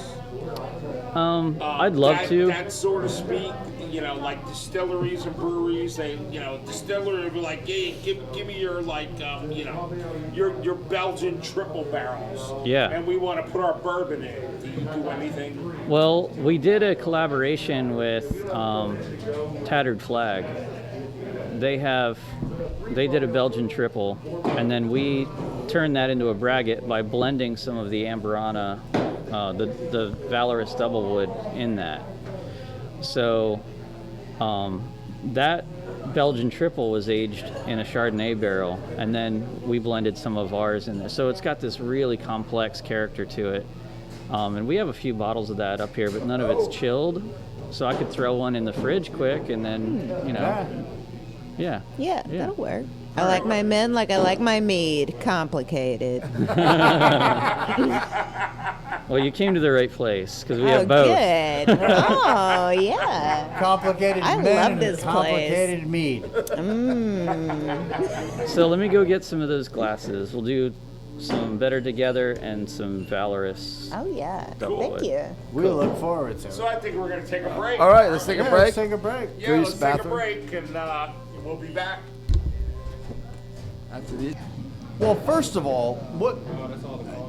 I'd love to. That sort of speak. You know, like distilleries and breweries. They, distillery would be like, hey, give me your like, your Belgian triple barrels. Yeah. And we want to put our bourbon in. Do you do anything? Well, we did a collaboration with Tattered Flag. They did a Belgian triple, and then we turned that into a braggot by blending some of the amberana, the Valorous Doublewood in that. So that Belgian triple was aged in a Chardonnay barrel, and then we blended some of ours in there. So it's got this really complex character to it. And we have a few bottles of that up here, but none of it's chilled. So I could throw one in the fridge quick, and then, yeah. Yeah, that'll work. I like my men like I like my mead. Complicated. Well, you came to the right place, because we Oh, have both. good. Oh, yeah. Complicated I men love and this complicated mead. So let me go get some of those glasses. We'll do some Better Together and some Valorous. Oh, yeah. Doublewood. Thank you. We look forward to it. So I think we're gonna take a break. All right, let's take a Yeah, break. let's take a break. Yeah, Go use let's the take a bathroom. break, and we'll be back. After the, Well, first of all,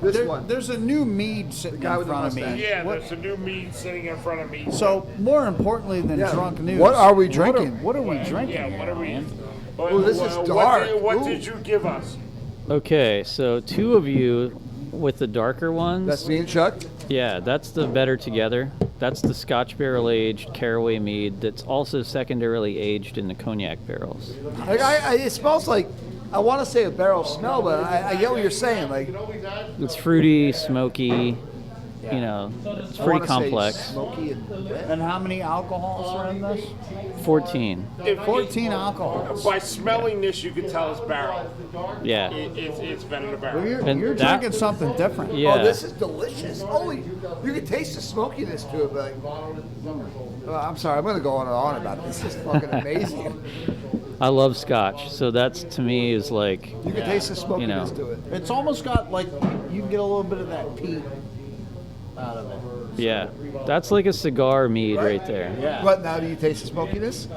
this one. there's a new mead sitting guy in with the front of me. mustache. Yeah, What- there's a new mead sitting in front of me. So, more importantly than Yeah. drunk news, What are we drinking? What are we drinking? Yeah, what are we? man? Ooh, this is dark. What Ooh. did you give us? Okay, so two of you with the darker ones. That's me and Chuck. Yeah, that's the Better Together. That's the Scotch barrel aged caraway mead that's also secondarily aged in the cognac barrels. Like it smells like, I want to say a barrel smell, but I get what you're saying. Like It's fruity, smoky, it's I pretty wanna say complex. smoky and And how many alcohols are in this? 14. 14 alcohols. By smelling this, you can tell it's barrel. Yeah. It's been in a Well, barrel. you're And that- drinking something different. Yeah. Oh, this is delicious. Holy, you can taste the smokiness to it. But I'm sorry, I'm going to go on and on about this. This is fucking amazing. I love Scotch, so that's to me is like, You can taste the smokiness to it. It's almost got like, you can get a little bit of that peat out of it. yeah, that's like a cigar mead right there. Yeah. But now, do you taste the smokiness?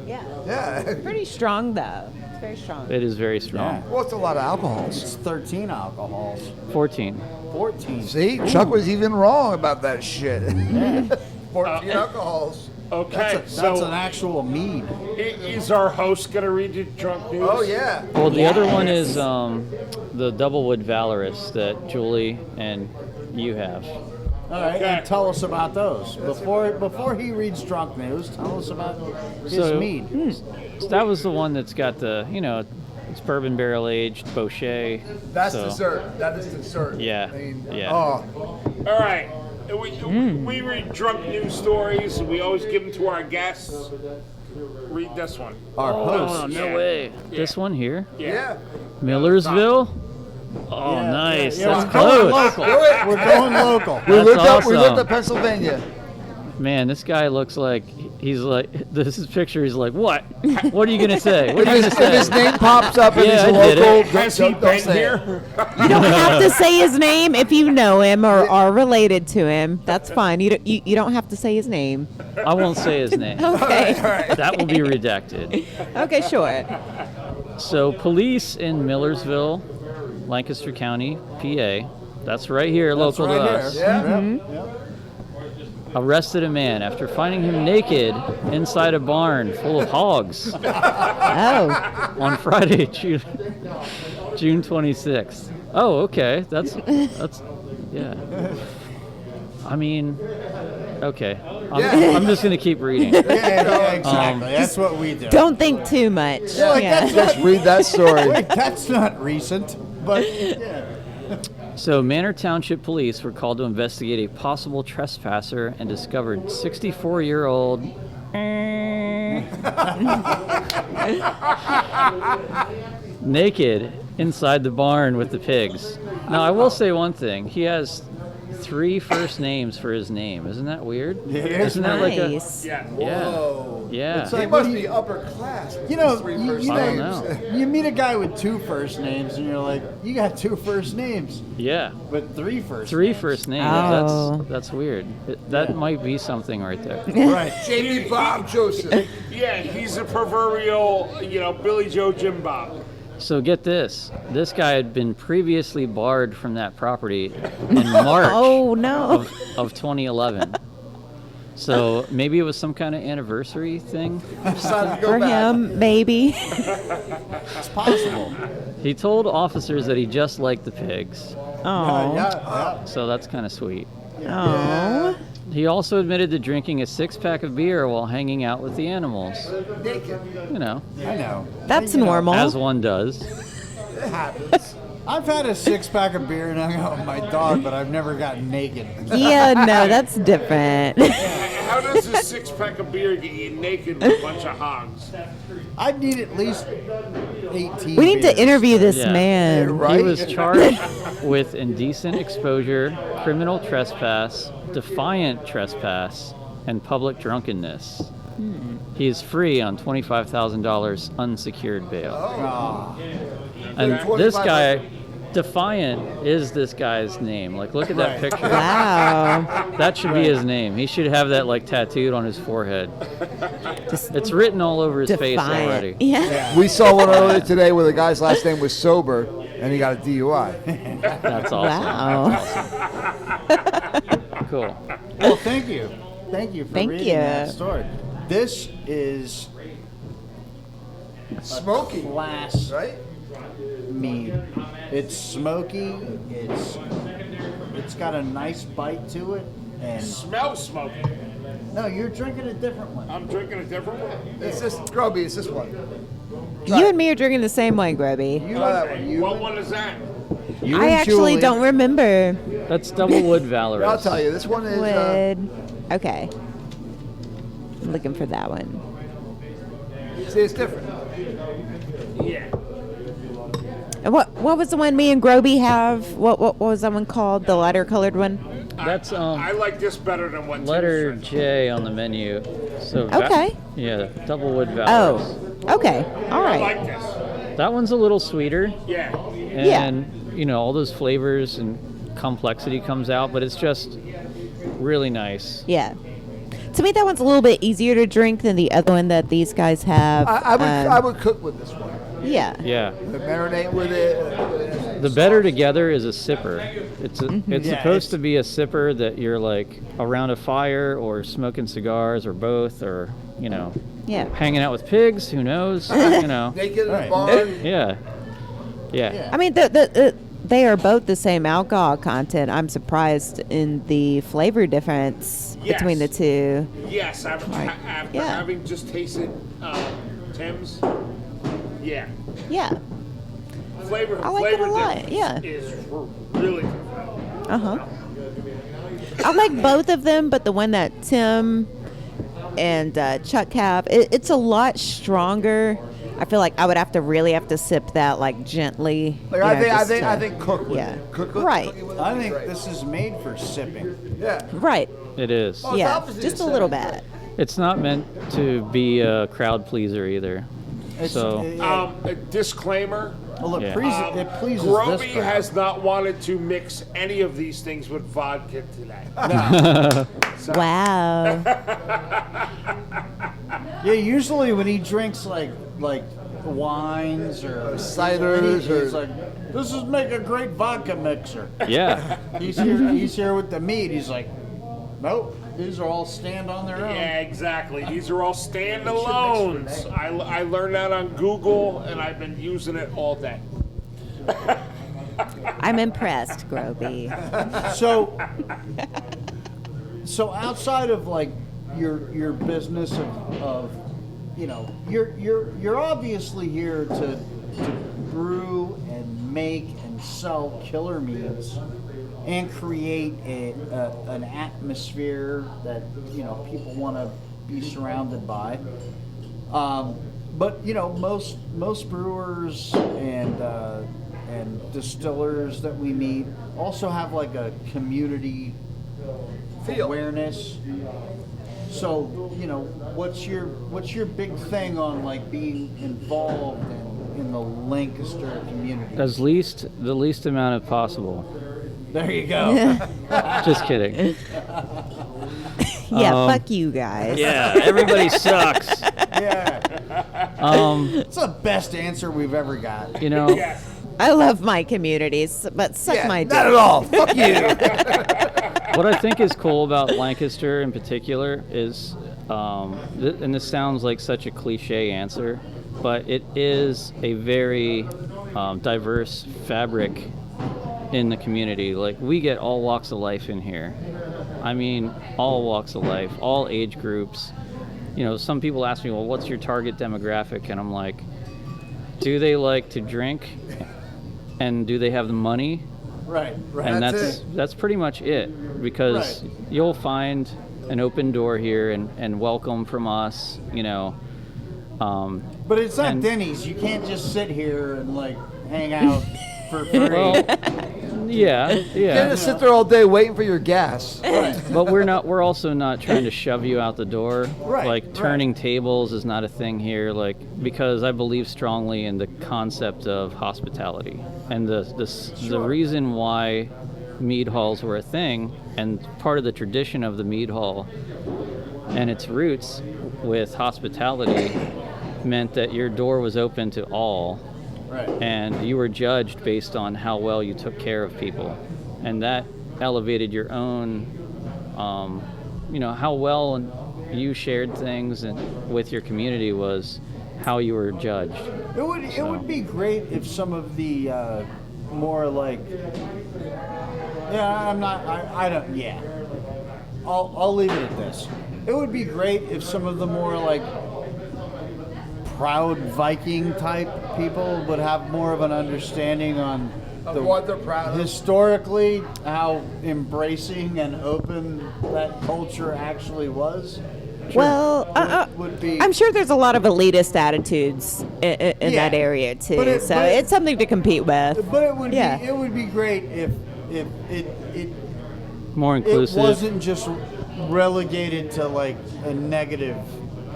Yeah. Pretty strong though. It's very strong. It is very strong. Yeah. Well, it's a lot of alcohols. It's 13 alcohols. 14. 14. See, Chuck was even wrong about that shit. Yeah. 14 alcohols. Okay, That's an so actual mead. is our host gonna read the drunk news? Oh, yeah. Well, the other one is the Doublewood Valorous that Julie and you have. All right, Okay. and tell us about those. Before he reads drunk news, tell us about his So- mead. So that was the one that's got the, it's bourbon barrel aged, Bochet. That's so, dessert. That is dessert. Yeah, I mean, yeah. Oh, All right. We read drunk news stories, and we always give them to our guests. Read this one. Our Oh, host. no Yeah. way. Yeah. This one here? yeah. Millersville? Oh, Yeah, nice. yeah, That's we're going close. local. We're going local. We That's looked up. We looked awesome. up Pennsylvania. Man, this guy looks like he's like this is picture. He's like, what? What are you gonna say? What are you If gonna his say? name pops up and Yeah, he's I did local, it. Has he don't been say it. here? You don't have to say his name if you know him or are related to him. That's fine. You don't have to say his name. I won't say his name. Okay. That will be redacted. Okay, sure. So, police in Millersville, Lancaster County, PA. That's right here, That's local right to here. us. Yeah. Yep. Arrested a man after finding him naked inside a barn full of hogs Oh, on Friday, June 26th. Oh, okay. That's yeah. I mean, okay. I'm just gonna keep reading. Yeah, exactly. That's what we do. don't think too much. like, Yeah. Just read that story. Wait, that's not recent, but yeah. So, Manor Township Police were called to investigate a possible trespasser and discovered 64-year-old naked inside the barn with the pigs. Now, I will say one thing. He has 3 first names for his name. Isn't that weird? Isn't that like a... Nice. Yeah. Whoa. Yeah. It's He like, must be upper class. You know, Three you, first you I don't know, know. you meet a guy with 2 first names, and you're like, you got 2 first names, Yeah. but 3 first. 3 names. first names. Oh. That's weird. That might be something right there. Right. Jamie Bob Joseph. Yeah, he's a proverbial, Billy Joe Jim Bob. So get this. This guy had been previously barred from that property in March Oh no. of 2011. So maybe it was some kind of anniversary thing. Decided to go For back. him, maybe. It's possible. He told officers that he just liked the pigs. Oh. Yeah. So that's kind of sweet. Oh. He also admitted to drinking a 6-pack of beer while hanging out with the animals. Naked. You know, I know. That's You know, normal. as one does. It happens. I've had a 6-pack of beer and hung out with my dog, but I've never gotten naked. Yeah, no, that's different. How does a 6-pack of beer get you naked with a bunch of hogs? I'd need at least 18. We need to beers. interview this Yeah. man. Right? He was charged with indecent exposure, criminal trespass, defiant trespass, and public drunkenness. He is free on $25,000 unsecured bail. Aw. And this 25,000. guy, Defiant, is this guy's name. Like, look at that Right. picture. Wow. That should be his name. He should have that like tattooed on his forehead. It's written all over his face Defiant. already. Yeah. We saw one earlier today where the guy's last name was Sober, and he got a DUI. That's awesome. Wow. Cool. Well, thank you. Thank you for Thank reading you. that story. This is Smoky, class right? mead. It's smoky. It's got a nice bite to it. And Smells smoky. no, you're drinking a different one. I'm drinking a different one. It's this Grubby. It's this one. You and me are drinking the same one, Grubby. You, Try that one. What one is that? you I and actually Julie- don't remember. That's Doublewood Valorous. I'll tell you. This one is. Would. Okay. I'm looking for that one. See, it's different. Yeah. And what was the one me and Groby have? What was that one called? The lighter colored one? That's I like this better than what letter Tim said. J on the menu. So Okay. yeah, Doublewood Valorous. Oh. Okay. All I right. like this. That one's a little sweeter, Yeah. and all those flavors and complexity comes out, but it's just really nice. Yeah. To me, that one's a little bit easier to drink than the other one that these guys have. I would cook with this one. Yeah. Yeah. Marinate with it. The better together is a sipper. It's Yeah, supposed to be a sipper that you're like around a fire or smoking cigars or both, or Yeah. hanging out with pigs. Who knows? Naked in Right. a barn. Yeah. Yeah. I mean, they are both the same alcohol content. I'm surprised in the flavor difference between the Yes. two. Yes, after Yeah. having just tasted Tim's, yeah, Yeah. flavor. I like it flavor a lot, difference yeah. is really good. I like both of them, but the one that Tim and Chuck have, it's a lot stronger. I feel like I would have to sip that like gently. Like I think cook with yeah. it. Cook with Right. cooking with it I would be think great. this is made for sipping. Yeah. Right. It is. Oh, it's Yeah. obviously Just the a little same. bit. It's not meant to be a crowd pleaser either. So A disclaimer: well, Yeah. it pleases this Groby crowd. has not wanted to mix any of these things with vodka today. Wow. Yeah, usually when he drinks like wines or Ciders he's or- like, this is make a great vodka mixer. yeah. He's here with the mead. He's like, nope, these are all stand on their own. Yeah, exactly. These are all standalones. I learned that on Google, and I've been using it all day. I'm impressed, Groby. So outside of like your business of you're obviously here to brew and make and sell killer meads and create an atmosphere that people want to be surrounded by. But most brewers and distillers that we meet also have like a community awareness. So what's your big thing on like being involved in the Lancaster community? The least amount of possible. There you go. Just kidding. Yeah, fuck you guys. Yeah, everybody sucks. Yeah, it's the best answer we've ever got. Yes. I love my communities, but suck Yeah, my not dick. at all. Fuck you. What I think is cool about Lancaster in particular is, and this sounds like such a cliche answer, but it is a very diverse fabric in the community. Like, we get all walks of life in here. I mean, all walks of life, all age groups. Some people ask me, well, what's your target demographic? And I'm like, do they like to drink? And do they have the money? Right. And That's that's pretty much it, because Right. you'll find an open door here and welcome from us, But it's not And- Denny's. You can't just sit here and like hang out for free. well, yeah, You're yeah. gonna sit there all day waiting for your gas. But we're also not trying to shove you out the door. Right, Like, right. turning tables is not a thing here, like, because I believe strongly in the concept of hospitality. And the reason why mead halls were a thing, and part of the tradition of the mead hall and its roots with hospitality, meant that your door was open to all, Right. and you were judged based on how well you took care of people, and that elevated your own, how well you shared things and with your community was how you were judged. It would be great if some of the more like I'll leave it at this. It would be great if some of the more like proud Viking type people would have more of an understanding on What they're proud of. historically how embracing and open that culture actually was. Well, Would be I'm sure there's a lot of elitist attitudes in Yeah. that area too. But but it's something to compete with. But it would Yeah. be great if it More inclusive. wasn't just relegated to like a negative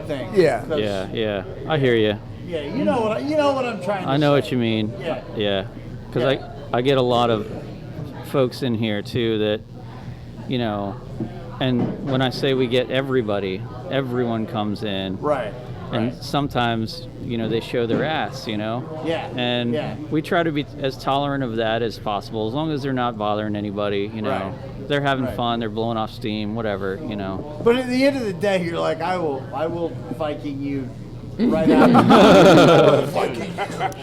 thing. Yeah. 'Cause- Yeah, I hear you. Yeah, you know what I'm trying to I know say. what you mean. Yeah. Yeah, because Yeah. I get a lot of folks in here too that, And when I say we get everybody, everyone comes in. Right. And sometimes, they show their ass, Yeah. And yeah. we try to be as tolerant of that as possible, as long as they're not bothering anybody, Right. They're having Right. fun, they're blowing off steam, whatever, But at the end of the day, you're like, I will Viking you right out.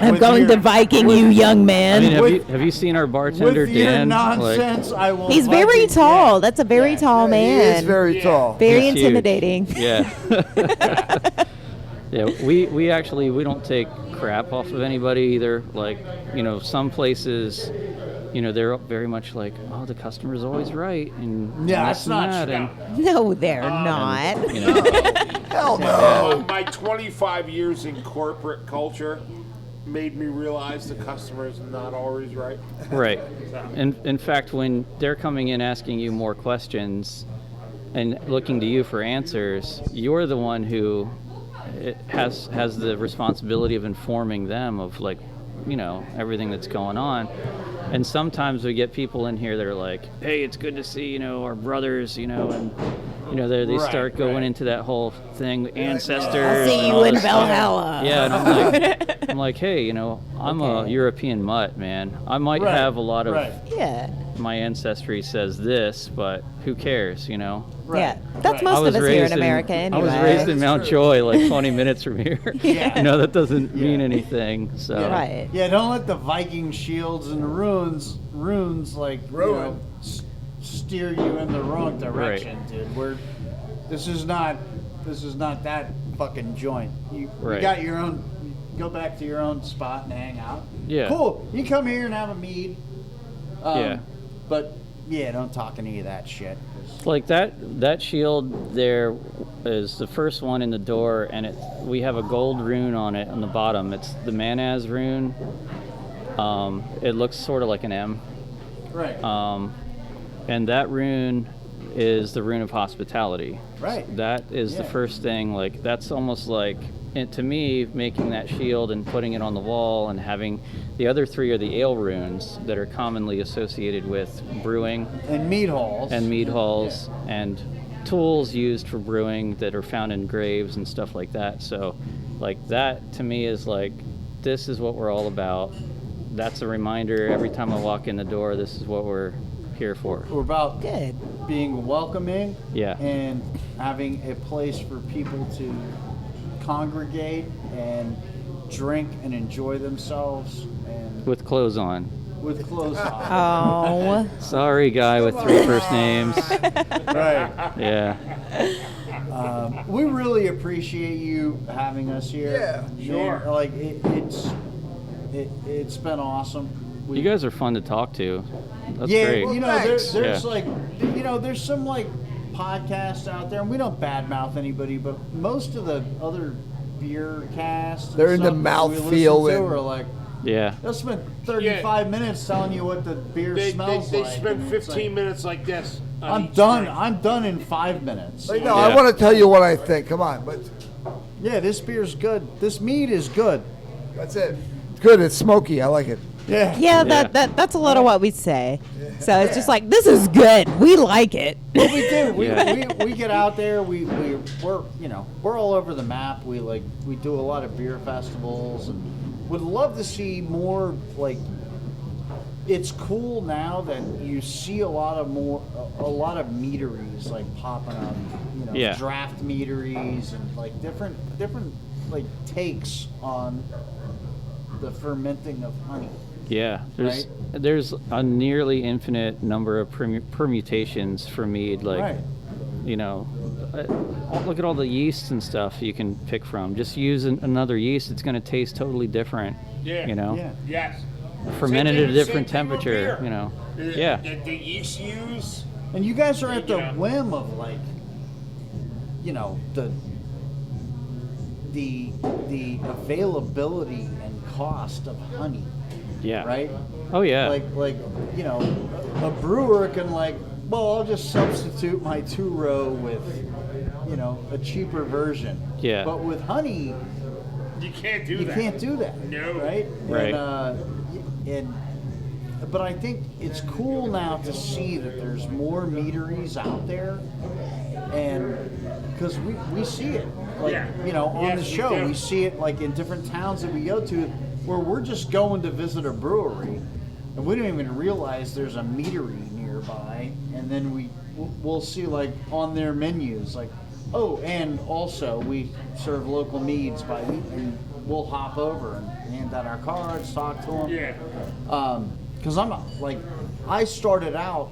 I'm With going your- to Viking you, young man. I mean, With- have you seen our bartender, With your Dan? nonsense, I will. He's very Viking- tall. yeah. That's a very Yeah. tall He man. is very tall. Very He's huge. intimidating. Yeah. Yeah, we actually, we don't take crap off of anybody either. Like, some places, they're very much like, oh, the customer's always right. And Yeah, this that's and not that, true. and, No, they're not. Hell no. My 25 years in corporate culture made me realize the customer is not always right. Right. In fact, when they're coming in asking you more questions and looking to you for answers, you're the one who has the responsibility of informing them of everything that's going on. And sometimes we get people in here that are like, hey, it's good to see, our brothers, and they Right, start going right. into that whole thing, ancestors. I'll see and you all in this stuff. Valhalla. Yeah, and I'm like, hey, I'm a Okay. European mutt, man. I might Right, have a lot of right. Yeah. my ancestry says this, but who cares, Right. Yeah. That's right. most of us here in America I was anyway. raised in Mount Joy, like 20 minutes from here. Yeah. That doesn't mean Yeah. anything. So Right. Yeah, don't let the Viking shields and the runes Ruin. steer you in the wrong direction, dude. This is not that fucking joint. You Right. got your own. Go back to your own spot and hang out. Yeah. Cool. You come here and have a mead. Yeah. But yeah, don't talk any of that shit. like that shield there is the first one in the door, and we have a gold rune on it on the bottom. It's the Manaz rune. It looks sort of like an M. Right. And that rune is the Rune of Hospitality. Right. That is the Yeah. first thing. Like, that's almost like, and to me, making that shield and putting it on the wall and having the other three are the ale runes that are commonly associated with brewing And mead halls. and mead halls and tools used for brewing that are found in graves and stuff like that. So, like, that to me is like, this is what we're all about. That's a reminder every time I walk in the door, this is what we're here for. We're about Good. being welcoming. Yeah. And having a place for people to congregate and drink and enjoy themselves and With clothes on. with clothes on. Oh. Sorry, guy with 3 first names. Right. Yeah. We really appreciate you having us here. Yeah, sure. And, like it's been awesome. You guys are fun to talk to. That's yeah, great. you know, Thanks. there's Yeah. like, you know, there's some like podcasts out there, and we don't badmouth anybody, but most of the other beer casts, and They're in the stuff that we mouthfeel listen to and- are like, Yeah. they'll spend 35 minutes telling you what the beer They smells like. spend and it's 15 like, minutes like this. on I'm each done. drink. I'm done in 5 minutes. Like, no, Yeah. I want to tell you what I think. Come on, but Yeah, this beer's good. This mead is good. that's it. It's good. It's smoky. I like it. Yeah. Yeah, Yeah. that's a lot of what we say. So it's just like, this is good. We like it. What we do, Yeah. we get out there. We're you know, we're all over the map. We do a lot of beer festivals and would love to see more. Like, it's cool now that you see a lot of meaderies like popping up. You know, Yeah. draft meaderies and like different like takes on the fermenting of honey. Yeah. There's a nearly infinite number of permutations for mead. Like, Right. you know, look at all the yeasts and stuff you can pick from. Just use another yeast, it's going to taste totally different. Yeah. You know, Yeah. Yes. fermented at a Same different thing with temperature. beer. You know, The- yeah. The yeast use. And you guys are at the Yeah. whim of like, you know, the availability and cost of honey, Yeah. right? Oh yeah. Like you know, a brewer can like, well, I'll just substitute my 2-row with, you know, a cheaper version. Yeah. But with honey, You can't do you that. can't do that. No. Right. Right. And but I think it's cool now to see that there's more meaderies out there, and because we see it, like on Yes, the we show, do. we see it like in different towns that we go to, where we're just going to visit a brewery, and we don't even realize there's a meadery nearby, and then we'll see like on their menus like, oh, and also we serve local meads by and we'll hop over and hand out our cards, talk to them. Yeah. Because I started out,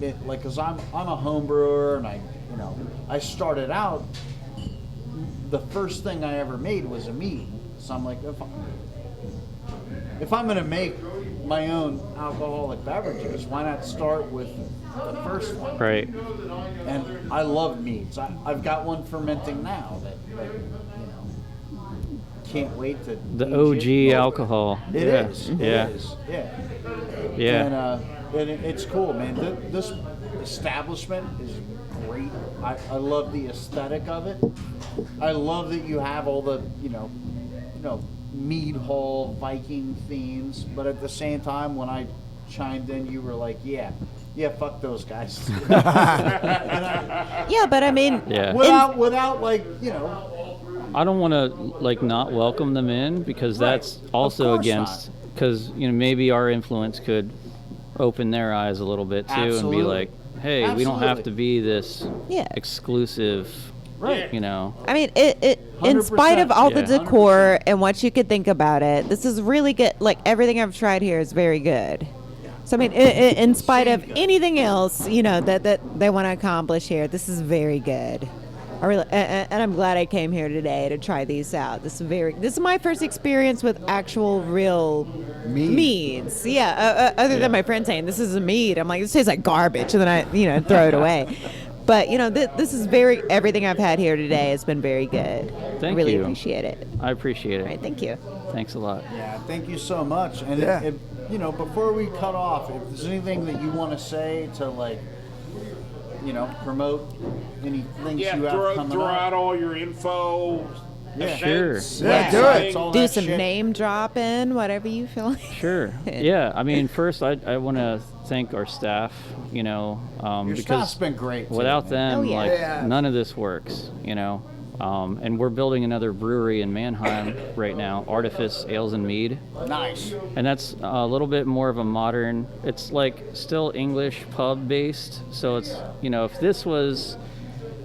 because I'm a home brewer, and I started out, the first thing I ever made was a mead. So I'm like, if I'm going to make my own alcoholic beverages, why not start with the first one? Right. And I love meads. I've got one fermenting now that can't wait to The age it. OG alcohol. It Yeah. is. Yeah. It is. Yeah. Yeah. And it's cool, man. This establishment is great. I love the aesthetic of it. I love that you have all the Mead Hall Viking themes, but at the same time, when I chimed in, you were like, yeah, fuck those guys. And Yeah, but I mean, Yeah. without I don't want to like not welcome them in because Right. that's Of also course against because maybe our influence could open their eyes a little bit too and Absolutely. be like, hey, we don't have Absolutely. to be this Yeah. exclusive, right. I mean, it in 100%, spite of all the yeah. decor and what you could think about it, this is really good. Like everything I've tried here is very good. So I mean, in spite of anything else, that they want to accomplish here, this is very good. I really, and I'm glad I came here today to try these out. This is my first experience with actual real meads. Yeah, other than my friend saying this is a mead, I'm like, this tastes like garbage, and then I throw it away. But this is everything I've had here today has been very good. I Thank really you. appreciate it. I appreciate it. All right, thank you. Thanks a lot. Yeah, thank you so much. And Yeah. before we cut off, if there's anything that you want to say to promote any things Yeah, you have coming throw up. out all your info. Yeah. Sure. Yeah, do it. It's all Do that some shit. name dropping, whatever you feel like. Sure. Yeah. I mean, first, I want to thank our staff, Your because staff's been great. Too, without man. them, Oh, yeah. like, Yeah. none of this works, And we're building another brewery in Mannheim right now, Artifice Ales and Mead. Nice. And that's a little bit more of a modern, it's like still English pub based. So it's, if this was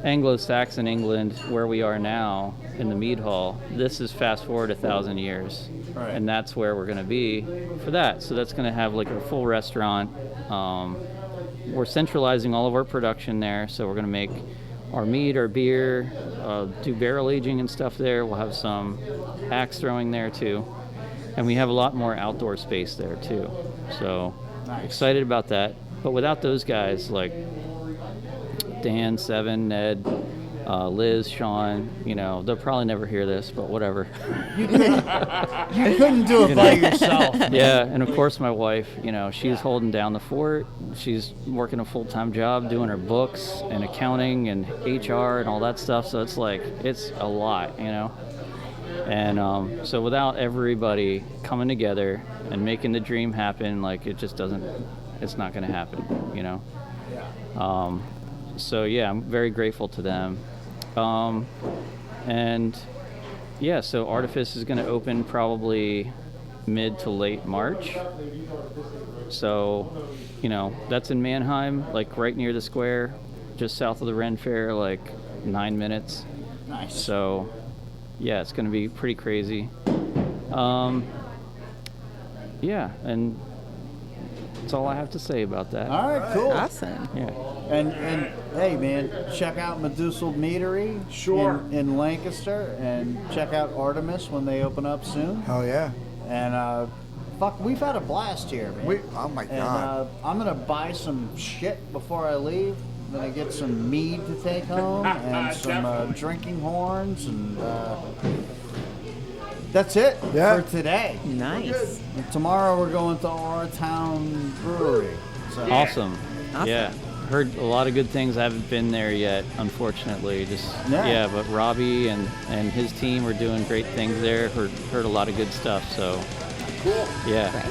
Anglo-Saxon England where we are now in the Mead Hall, this is fast forward 1,000 years. Right. And that's where we're going to be for that. So that's going to have like a full restaurant. We're centralizing all of our production there. So we're going to make our mead, our beer, do barrel aging and stuff there. We'll have some axe throwing there too. And we have a lot more outdoor space there too. So Nice. excited about that. But without those guys like Dan, Seven, Ned, Liz, Sean, they'll probably never hear this, but whatever. You couldn't do it by yourself. Yeah, and of course my wife, she's holding down the fort. She's working a full-time job doing her books and accounting and HR and all that stuff. So it's a lot, And so without everybody coming together and making the dream happen, it's not going to happen, So yeah, I'm very grateful to them. And yeah, so Artifice is going to open probably mid to late March. So, that's in Mannheim, like right near the square, just south of the Ren Fair, like 9 minutes. Nice. So, yeah, it's going to be pretty crazy. Yeah, and that's all I have to say about that. All right, cool. Awesome. Yeah. And hey, man, check out Meduseld Meadery Sure. in Lancaster, and check out Artemis when they open up soon. Oh yeah. And we've had a blast here, man. Oh my And God. I'm gonna buy some shit before I leave. I'm gonna get some mead to take home and some Definitely. drinking horns, and that's it Yeah. for today. Nice. And tomorrow we're going to our town brewery. So Awesome. Awesome. Yeah. Heard a lot of good things. I haven't been there yet, unfortunately. Yeah. But Robbie and his team are doing great things there. Heard a lot of good stuff. So Cool. yeah. Great.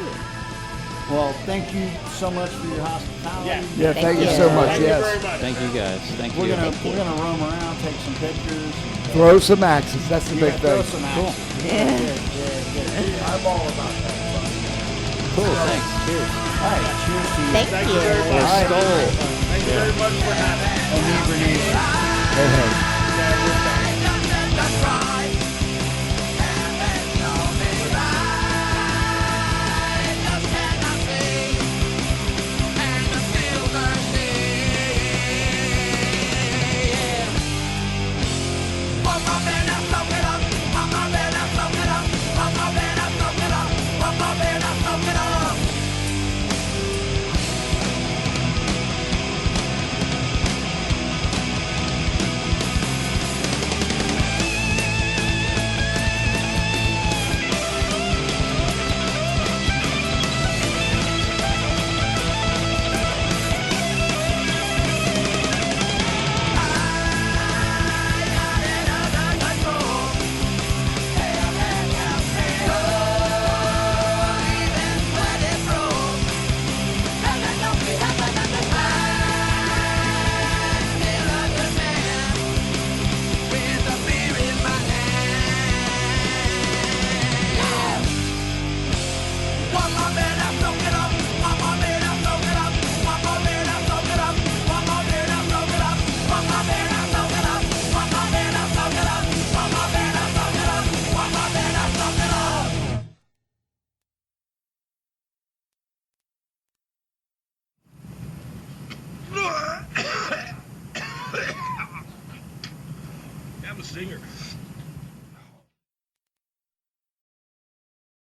Well, thank you so much for your hospitality. Yeah, thank you you. so much. Thank you Yes. very much. Thank you guys. Thank you. We're gonna roam around, take some pictures. Throw some axes. That's the big Throw thing. some axes. Yeah. I'm all about that. Cool. Thanks. Cheers. All right, cheers to you. Thank you. very much. All right. Thank you very much for having me. Inebriation. Hey, hey.